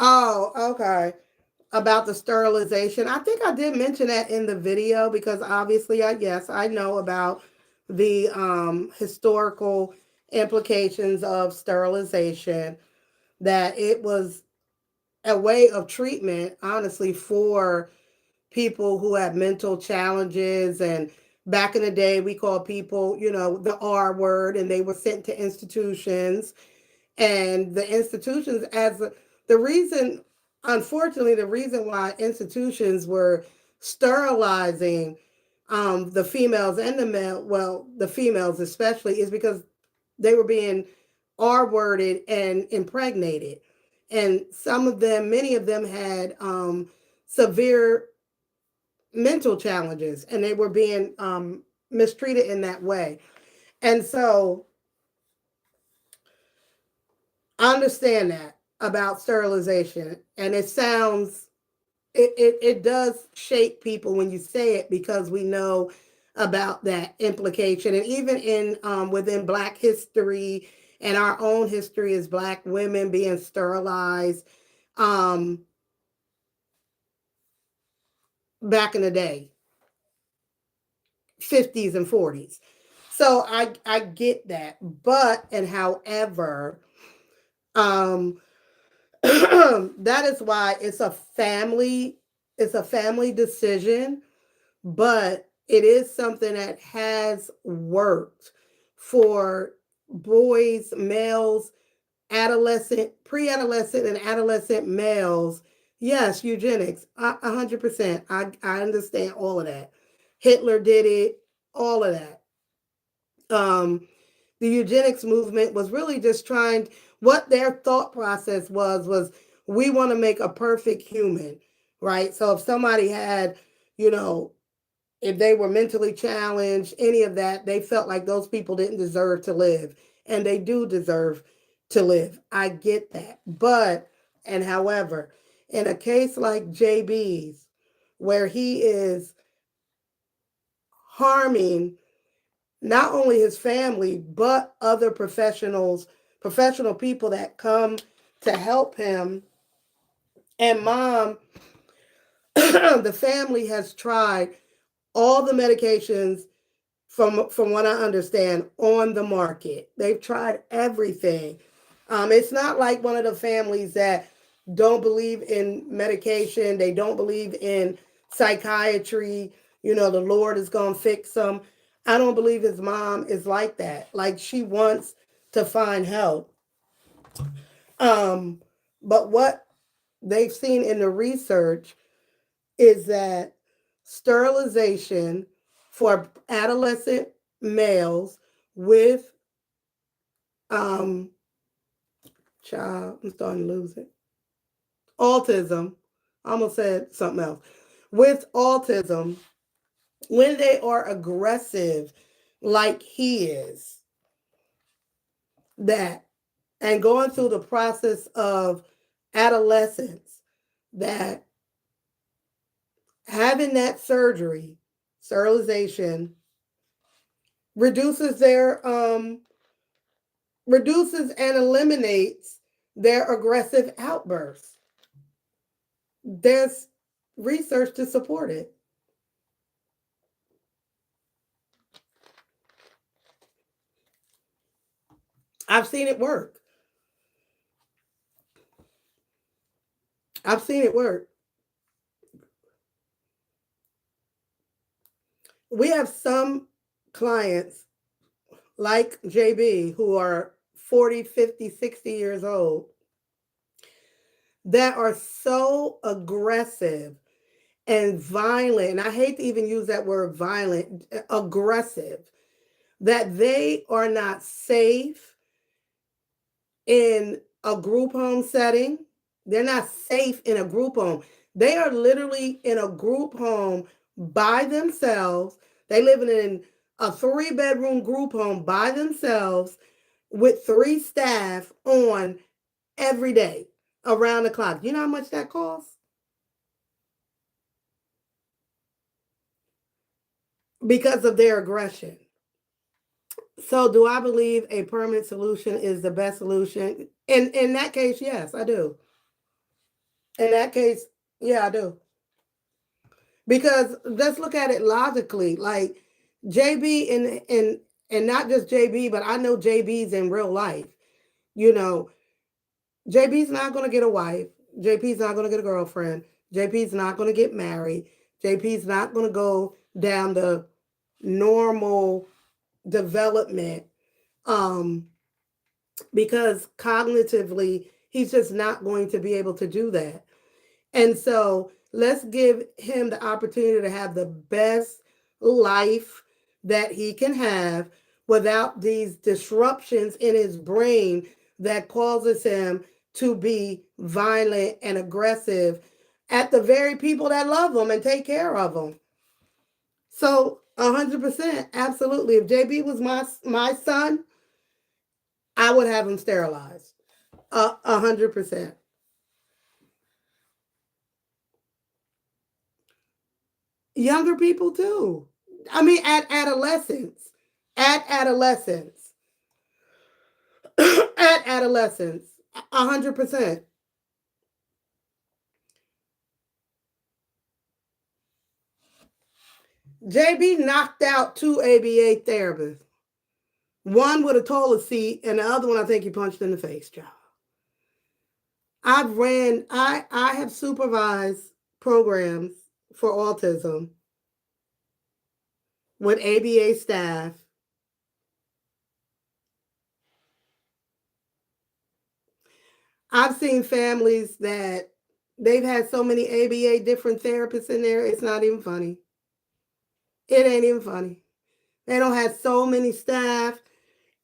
S1: Oh, okay. About the sterilization. I think I did mention that in the video because obviously, yes, I know about the historical implications of sterilization, that it was a way of treatment, honestly, for people who had mental challenges. And back in the day, we called people, the R word, and they were sent to institutions. And the institutions, the reason, unfortunately, the reason why institutions were sterilizing the females and the male, well, the females especially, is because they were being R worded and impregnated. And some of them, many of them had severe mental challenges, and they were being mistreated in that way. And so I understand that about sterilization, and it does shake people when you say it, because we know about that implication. And even in within Black history and our own history as Black women being sterilized, um, back in the day, 50s and 40s. So I get that, but and however, um, that is why it's a family decision, but it is something that has worked for boys, males, adolescent, pre-adolescent and adolescent males Yes, eugenics, 100%. I understand all of that. Hitler did it, all of that. Um, the eugenics movement was really just trying, what their thought process was we want to make a perfect human, right? So if somebody had, you know, if they were mentally challenged, any of that, they felt like those people didn't deserve to live. And they do deserve to live. I get that. But, and however, in a case like JB's, where he is harming not only his family, but other professional people that come to help him, and mom, the family has tried all the medications from what I understand on the market. They've tried everything. It's not like one of the families that don't believe in medication. They don't believe in psychiatry. You know, the Lord is going to fix them. I don't believe his mom is like that. Like, she wants to find help. Um, but what they've seen in the research is that sterilization for adolescent males with um child, I'm starting to lose it. Autism. I almost said something else. With autism, when they are aggressive like he is, that and going through the process of adolescence, that having that surgery, sterilization, reduces their reduces and eliminates their aggressive outbursts. There's research to support it. I've seen it work. I've seen it work. We have some clients like JB who are 40, 50, 60 years old that are so aggressive and violent. And I hate to even use that word violent, aggressive, that they are not safe in a group home setting. They're not safe in a group home. They are literally in a group home by themselves. They live in a 3-bedroom group home by themselves with 3 staff on every day around the clock. You know how much that costs? Because of their aggression. So, do I believe a permanent solution is the best solution? In that case, yes, I do. In that case, yeah, I do. Because let's look at it logically. Like, JB and not just JB, but I know JB's in real life. You know, JB's not going to get a wife. JP's not going to get a girlfriend. JP's not going to get married. JP's not going to go down the normal development, um, because cognitively he's just not going to be able to do that. And so let's give him the opportunity to have the best life that he can have without these disruptions in his brain that causes him to be violent and aggressive at the very people that love him and take care of him. So 100%, absolutely. If JB was my son, I would have him sterilized. 100%. Younger people too. I mean, at adolescence, at adolescence, at adolescence, 100%. JB knocked out 2 ABA therapists. One with a toilet seat, and the other one I think he punched in the face, Joe. I have supervised programs for autism with ABA staff. I've seen families that They've had so many ABA different therapists in there, it's not even funny. It ain't even funny. They don't have so many staff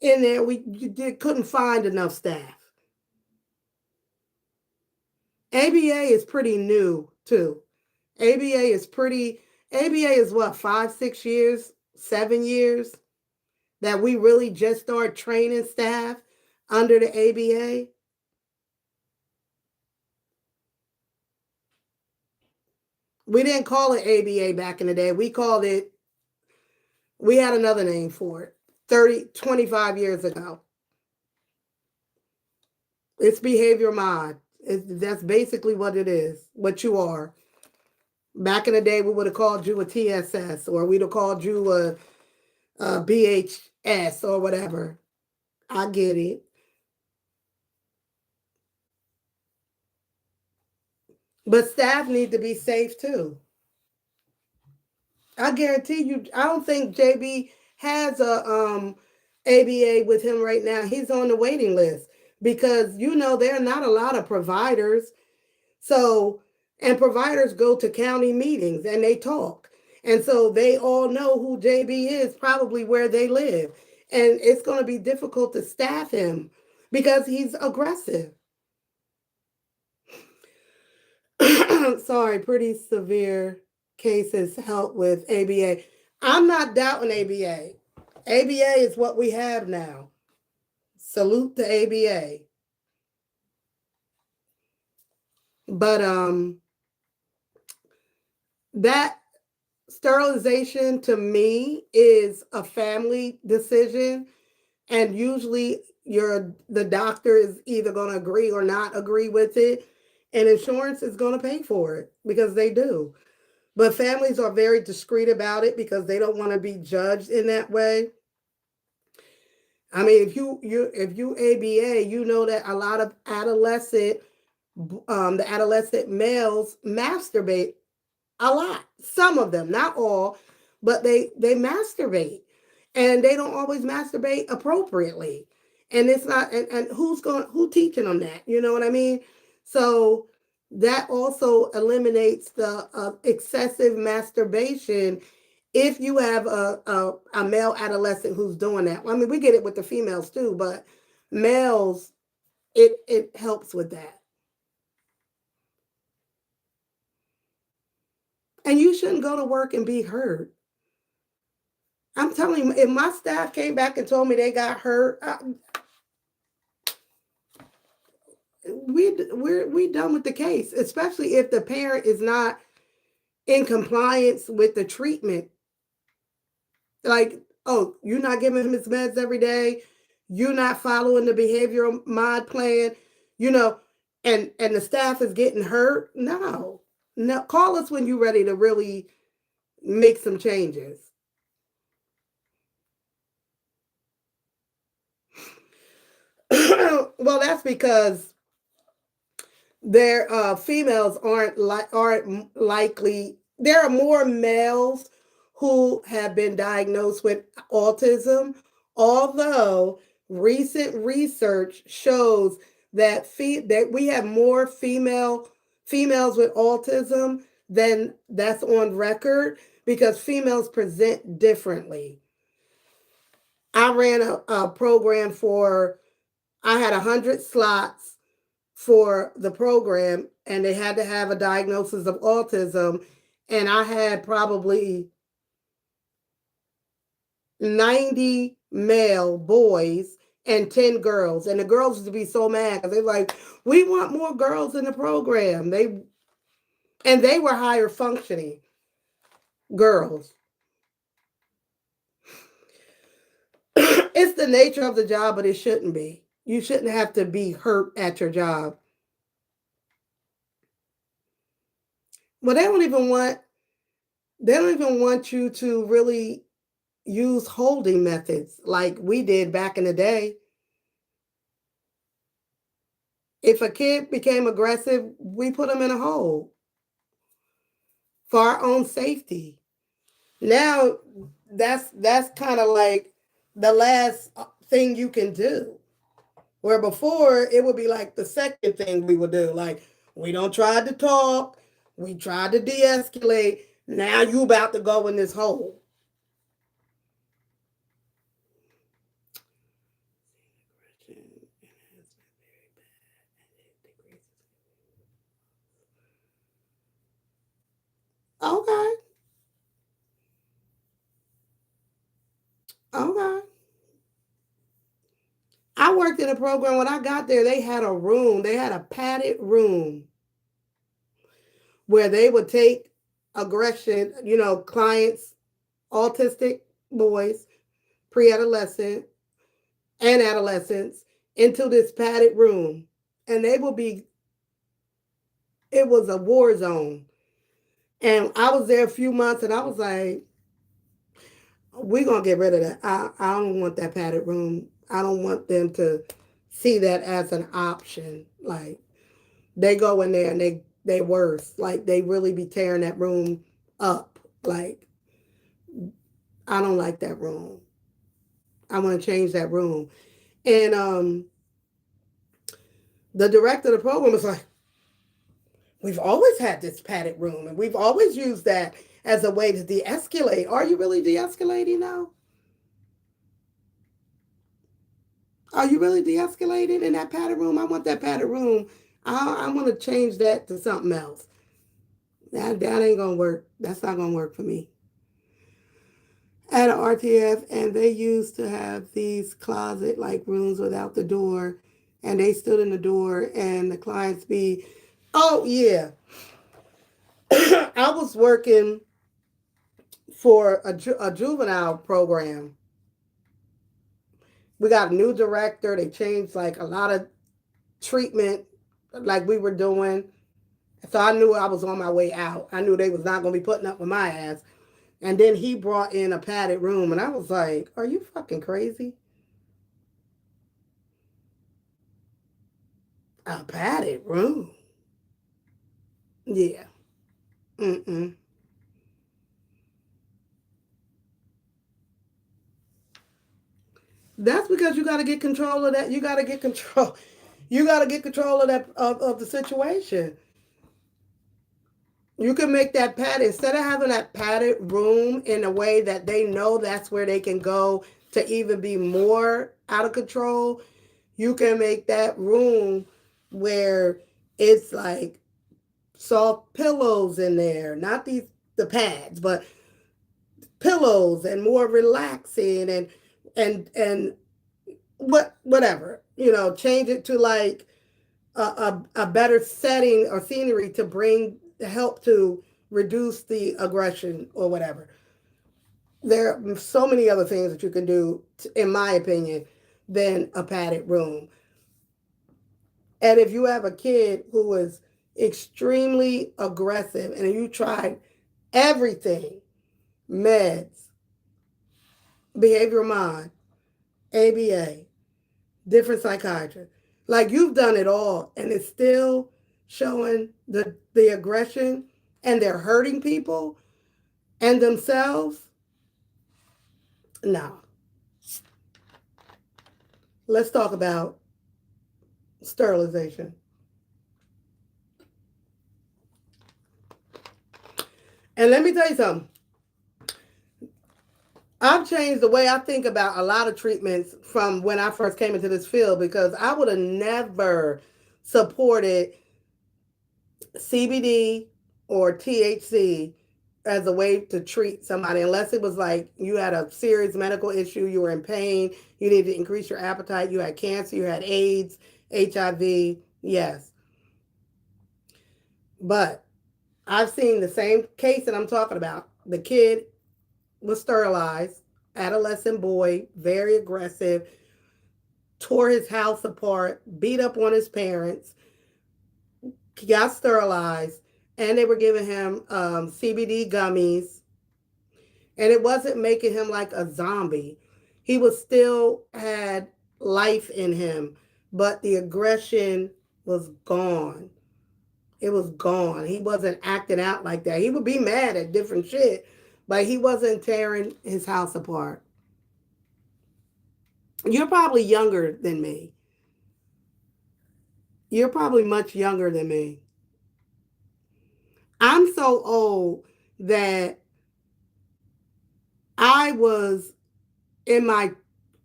S1: in there. Couldn't find enough staff. ABA is pretty new too. ABA is what, 5, 6 years, 7 years that we really just start training staff under the ABA. We didn't call it ABA back in the day. We had another name for it 25 years ago. It's behavior mod. That's basically what it is, what you are. Back in the day, we would have called you a TSS, or we'd have called you a BHS or whatever. I get it. But staff need to be safe too. I guarantee you, I don't think JB has a ABA with him right now. He's on the waiting list because there are not a lot of providers. So, and providers go to county meetings and they talk. And so they all know who JB is, probably where they live. And it's going to be difficult to staff him because he's aggressive. Sorry, pretty severe cases help with ABA. I'm not doubting ABA. ABA is what we have now. Salute to ABA. But that sterilization to me is a family decision, and usually the doctor is either going to agree or not agree with it, and insurance is going to pay for it because they do. But families are very discreet about it because they don't want to be judged in that way. I mean, if you ABA, you know that a lot of the adolescent males masturbate a lot. Some of them, not all, but they masturbate, and they don't always masturbate appropriately. And it's not, and who teaching them that? You know what I mean? So that also eliminates the excessive masturbation if you have a male adolescent who's doing that. I mean, we get it with the females too, but males, it helps with that. And you shouldn't go to work and be hurt. I'm telling you, if my staff came back and told me they got hurt, we done with the case, especially if the parent is not in compliance with the treatment. Like, oh, you're not giving him his meds every day. You're not following the behavioral mod plan, and the staff is getting hurt. No, call us when you're ready to really make some changes. Well, that's because their females aren't likely. There are more males who have been diagnosed with autism, although recent research shows that we have more females with autism than that's on record, because females present differently. I ran a program I had 100 slots for the program, and they had to have a diagnosis of autism, and I had probably 90 male boys and 10 girls. And the girls used to be so mad because they're like, we want more girls in the program. They were higher functioning girls. It's the nature of the job, but it shouldn't be. You shouldn't have to be hurt at your job. Well, they don't even want you to really use holding methods like we did back in the day. If a kid became aggressive, we put them in a hold for our own safety. Now, that's kind of like the last thing you can do. Where before, it would be like the second thing we would do. Like, We don't try to talk. We tried to de-escalate. Now you about to go in this hole. Okay. Okay. I worked in a program when I got there. They had a room. They had a padded room where they would take aggression, clients, autistic boys, pre-adolescent and adolescents into this padded room. And they would be, it was a war zone. And I was there a few months and I was like, we're going to get rid of that. I don't want that padded room. I don't want them to see that as an option. Like, they go in there and they worse. Like, they really be tearing that room up. Like, I don't like that room. I want to change that room. And the director of the program was like, we've always had this padded room and we've always used that as a way to de-escalate. Are you really de-escalating now? Are you really de-escalating in that padded room? I want that padded room. I want to change that to something else. That ain't going to work. That's not going to work for me. At an RTF, and they used to have these closet-like rooms without the door, and they stood in the door, and the clients be, oh, yeah. I was working for a juvenile program. We got a new director. They changed like a lot of treatment like we were doing. So I knew I was on my way out. I knew they was not going to be putting up with my ass. And then he brought in a padded room. And I was like, are you fucking crazy? A padded room? Yeah. Mm-mm. That's because you got to get control of that. You got to get control. You got to get control of that of the situation. You can make that padded, instead of having that padded room in a way that they know that's where they can go to even be more out of control. You can make that room where it's like soft pillows in there, not the pads, but pillows and more relaxing and whatever, change it to like a better setting or scenery to bring help to reduce the aggression or whatever. There are so many other things that you can do, in my opinion, than a padded room. And if you have a kid who is extremely aggressive and you tried everything, meds, behavioral mind, ABA, different psychiatrists, like you've done it all and it's still showing the aggression and they're hurting people and themselves, no. Let's talk about sterilization. And let me tell you something. I've changed the way I think about a lot of treatments from when I first came into this field, because I would have never supported CBD or THC as a way to treat somebody unless it was like you had a serious medical issue, you were in pain, you needed to increase your appetite, you had cancer, you had AIDS, HIV, yes. But I've seen the same case that I'm talking about. The kid was sterilized, adolescent boy, very aggressive, tore his house apart, beat up on his parents, got sterilized, and they were giving him CBD gummies, and it wasn't making him like a zombie. He was still had life in him, but the aggression was gone. It was gone. He wasn't acting out like that. He would be mad at different shit, but he wasn't tearing his house apart. You're probably younger than me. You're probably much younger than me. I'm so old that I was in my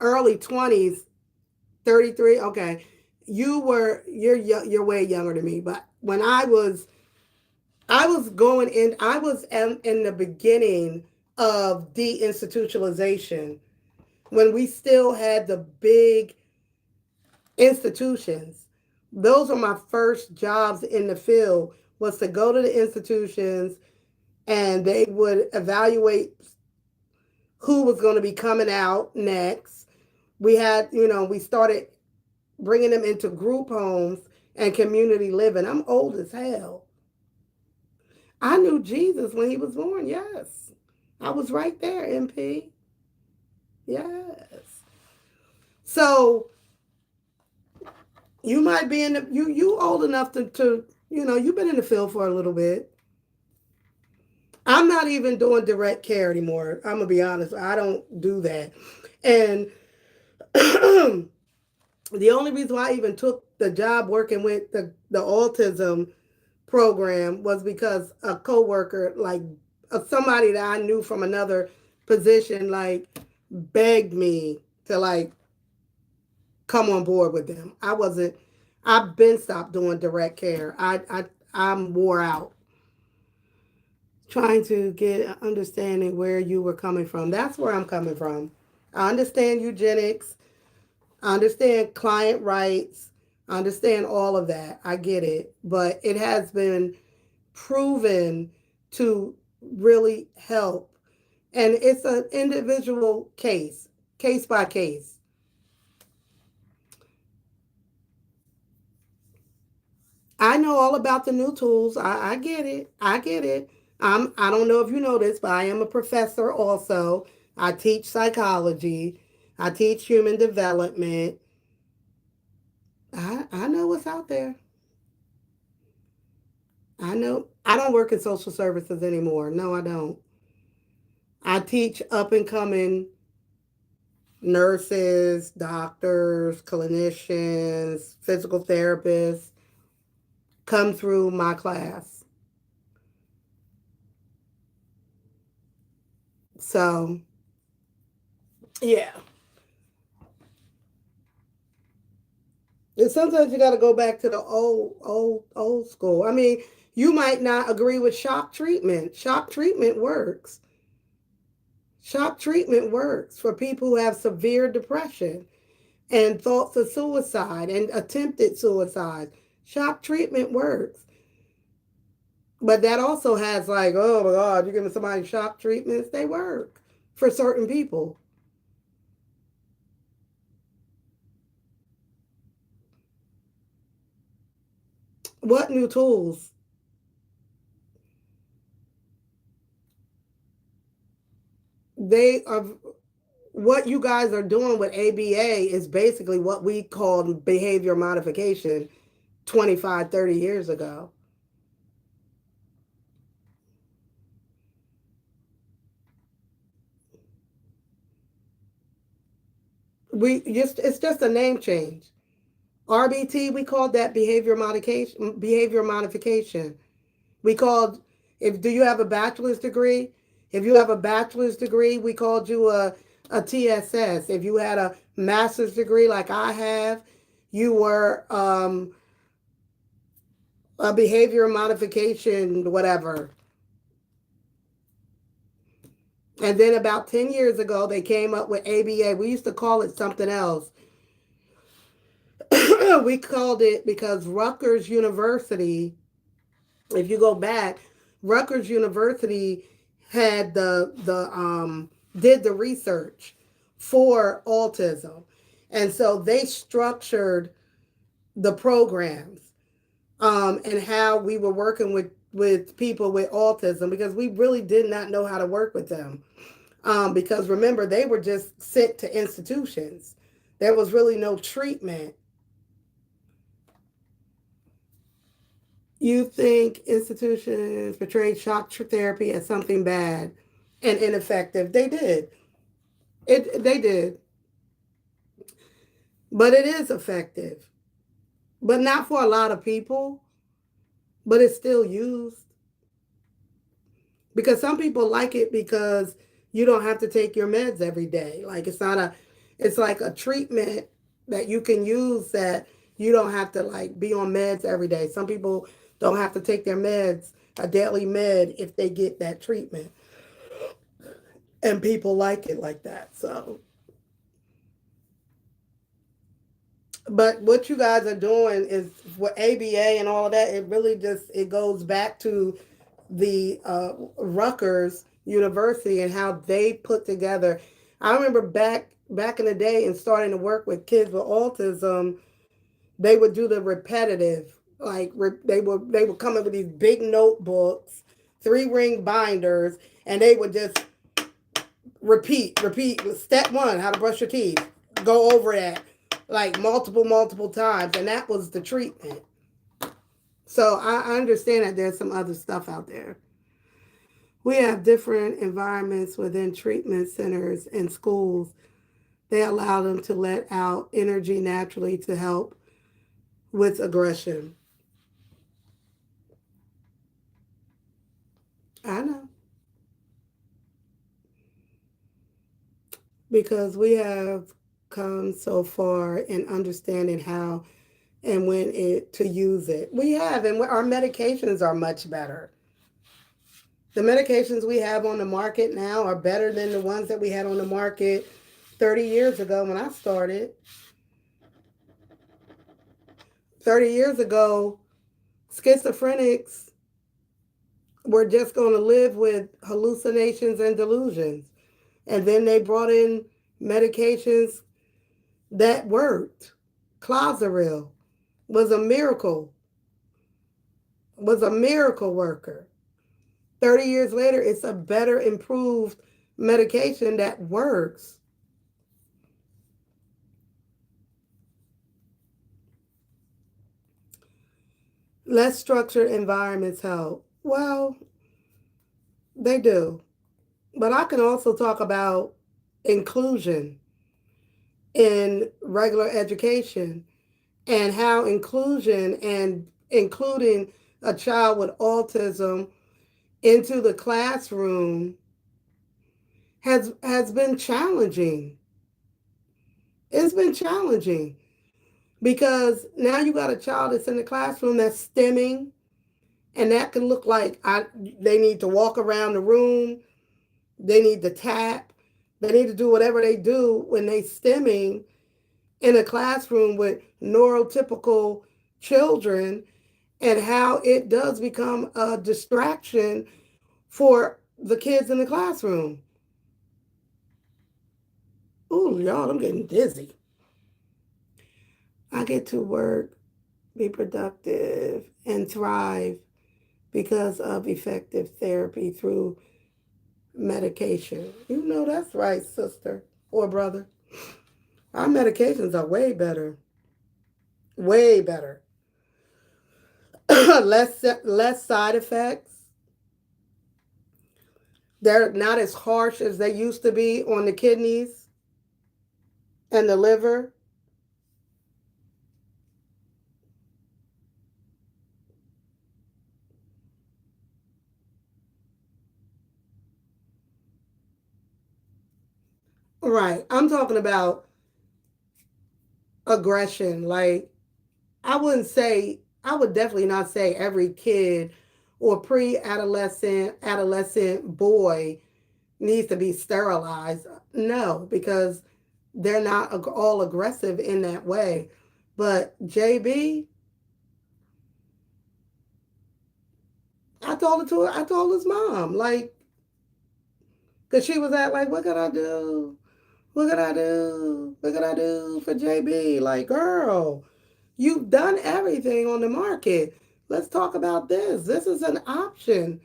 S1: early 20s, 33. Okay. You're way younger than me, but when I was going in, I was in the beginning of deinstitutionalization when we still had the big institutions. Those were my first jobs in the field, was to go to the institutions and they would evaluate who was going to be coming out next. We had, we started bringing them into group homes and community living. I'm old as hell. I knew Jesus when he was born. Yes. I was right there, MP. Yes. So you might be in the you old enough to you've been in the field for a little bit. I'm not even doing direct care anymore. I'm gonna be honest. I don't do that. And the only reason why I even took the job working with the autism program was because a coworker, like somebody that I knew from another position, like begged me to like come on board with them. I wasn't. I've been stopped doing direct care. I'm wore out. Trying to get an understanding where you were coming from. That's where I'm coming from. I understand eugenics. I understand client rights. I understand all of that. I get it. But it has been proven to really help. And it's an individual case by case. I know all about the new tools. I get it. I get it. I don't know if you know this, but I am a professor also. I teach psychology. I teach human development. I know what's out there. I know. I don't work in social services anymore. No, I don't. I teach up and coming nurses, doctors, clinicians, physical therapists come through my class. So, yeah. And sometimes you got to go back to the old school. I mean, you might not agree with shock treatment. Shock treatment works. Shock treatment works for people who have severe depression and thoughts of suicide and attempted suicide. Shock treatment works. But that also has like, oh my God, you're giving somebody shock treatments. They work for certain people. What new tools? They are what you guys are doing with ABA is basically what we called behavior modification 25, 30 years ago. It's just a name change. RBT, we called that behavior modification. We called, if do you have a bachelor's degree? If you have a bachelor's degree, we called you a TSS. If you had a master's degree like I have, you were a behavior modification, whatever. And then about 10 years ago, they came up with ABA. We used to call it something else. We called it because Rutgers University, if you go back, Rutgers University had did the research for autism. And so they structured the programs and how we were working with people with autism because we really did not know how to work with them. Because remember, they were just sent to institutions. There was really no treatment. You think institutions portrayed shock therapy as something bad and ineffective? They did. They did, but it is effective, but not for a lot of people. But it's still used. Because some people like it because you don't have to take your meds every day. Like it's like a treatment that you can use that you don't have to like be on meds every day. Some people don't have to take their meds, a daily med, if they get that treatment. And people like it like that. So, but what you guys are doing is with ABA and all of that, it really just it goes back to the Rutgers University and how they put together. I remember back in the day and starting to work with kids with autism, they would do the repetitive, like they would come up with these big notebooks, 3-ring binders, and they would just repeat. Step one, how to brush your teeth. Go over that like multiple times, and that was the treatment. So I understand that there's some other stuff out there. We have different environments within treatment centers and schools. They allow them to let out energy naturally to help with aggression. I know. Because we have come so far in understanding how and when it to use it. We have, and our medications are much better. The medications we have on the market now are better than the ones that we had on the market 30 years ago when I started. 30 years ago, schizophrenics were just going to live with hallucinations and delusions. And then they brought in medications that worked. Clozaril was a miracle worker. 30 years later, it's a better, improved medication that works. Less structured environments help. Well, they do. But I can also talk about inclusion in regular education and how inclusion and including a child with autism into the classroom has been challenging. It's been challenging because now you got a child that's in the classroom that's stimming, and that can look like they need to walk around the room, they need to tap, they need to do whatever they do when they stimming in a classroom with neurotypical children, and how it does become a distraction for the kids in the classroom. Oh, y'all, I'm getting dizzy. I get to work, be productive, and thrive because of effective therapy through medication. You know that's right, sister or brother. Our medications are way better. Way better. less side effects. They're not as harsh as they used to be on the kidneys and the liver. Right. I'm talking about aggression. Like, I would definitely not say every kid or adolescent boy needs to be sterilized. No, because they're not all aggressive in that way. But JB, I told his mom, like, because she was at, like, what can I do? What can I do? What can I do for JB? Like, girl, you've done everything on the market. Let's talk about this. This is an option.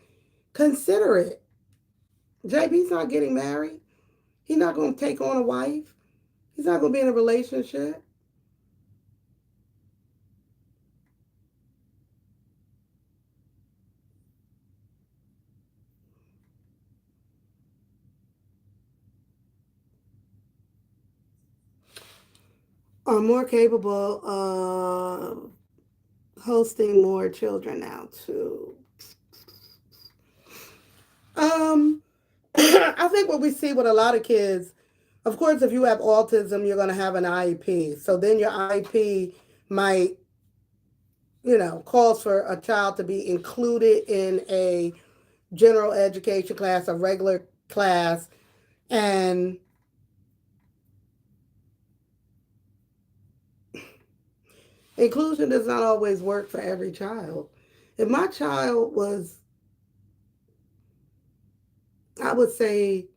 S1: Consider it. JB's not getting married. He's not going to take on a wife. He's not going to be in a relationship. Are more capable of hosting more children now too. what we see with a lot of kids. Of course, if you have autism, you're going to have an IEP. So then your IEP might, calls for a child to be included in a general education class, a regular class, and inclusion does not always work for every child. If my child was, I would say,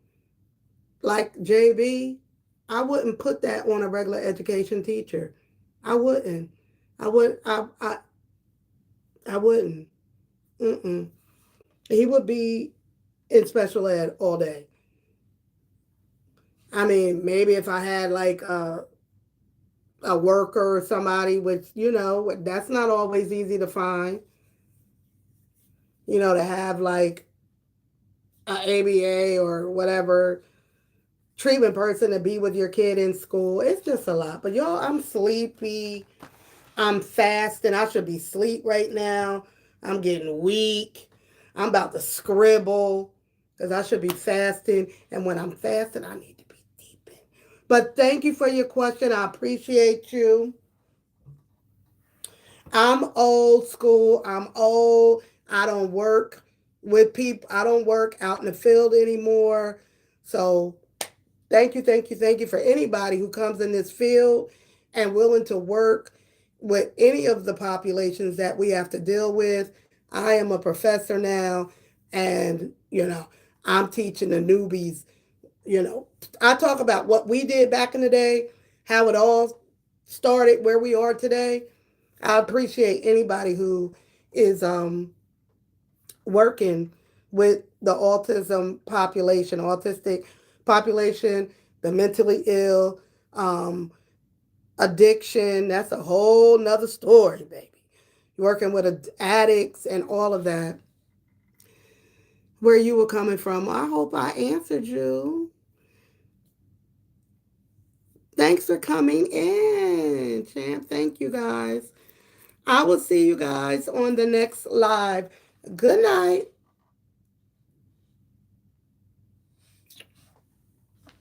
S1: like JB, I wouldn't put that on a regular education teacher. I wouldn't. I would. I wouldn't. Mm-mm. He would be in special ed all day. I mean, maybe if I had like a worker or somebody, which that's not always easy to find. To have like a ABA or whatever treatment person to be with your kid in school. It's just a lot. But y'all, I'm sleepy. I'm fasting. I should be asleep right now. I'm getting weak. I'm about to scribble because I should be fasting. And when I'm fasting, I need to be deep in. But thank you for your question. I appreciate you. I'm old school. I'm old. I don't work with people. I don't work out in the field anymore. So thank you, thank you, thank you for anybody who comes in this field and willing to work with any of the populations that we have to deal with. I am a professor now, and I'm teaching the newbies. I talk about what we did back in the day, how it all started, where we are today. I appreciate anybody who is working with the autistic population, the mentally ill, addiction. That's a whole nother story, baby. Working with addicts and all of that. Where you were coming from. I hope I answered you. Thanks for coming in, champ. Thank you, guys. I will see you guys on the next live. Good night.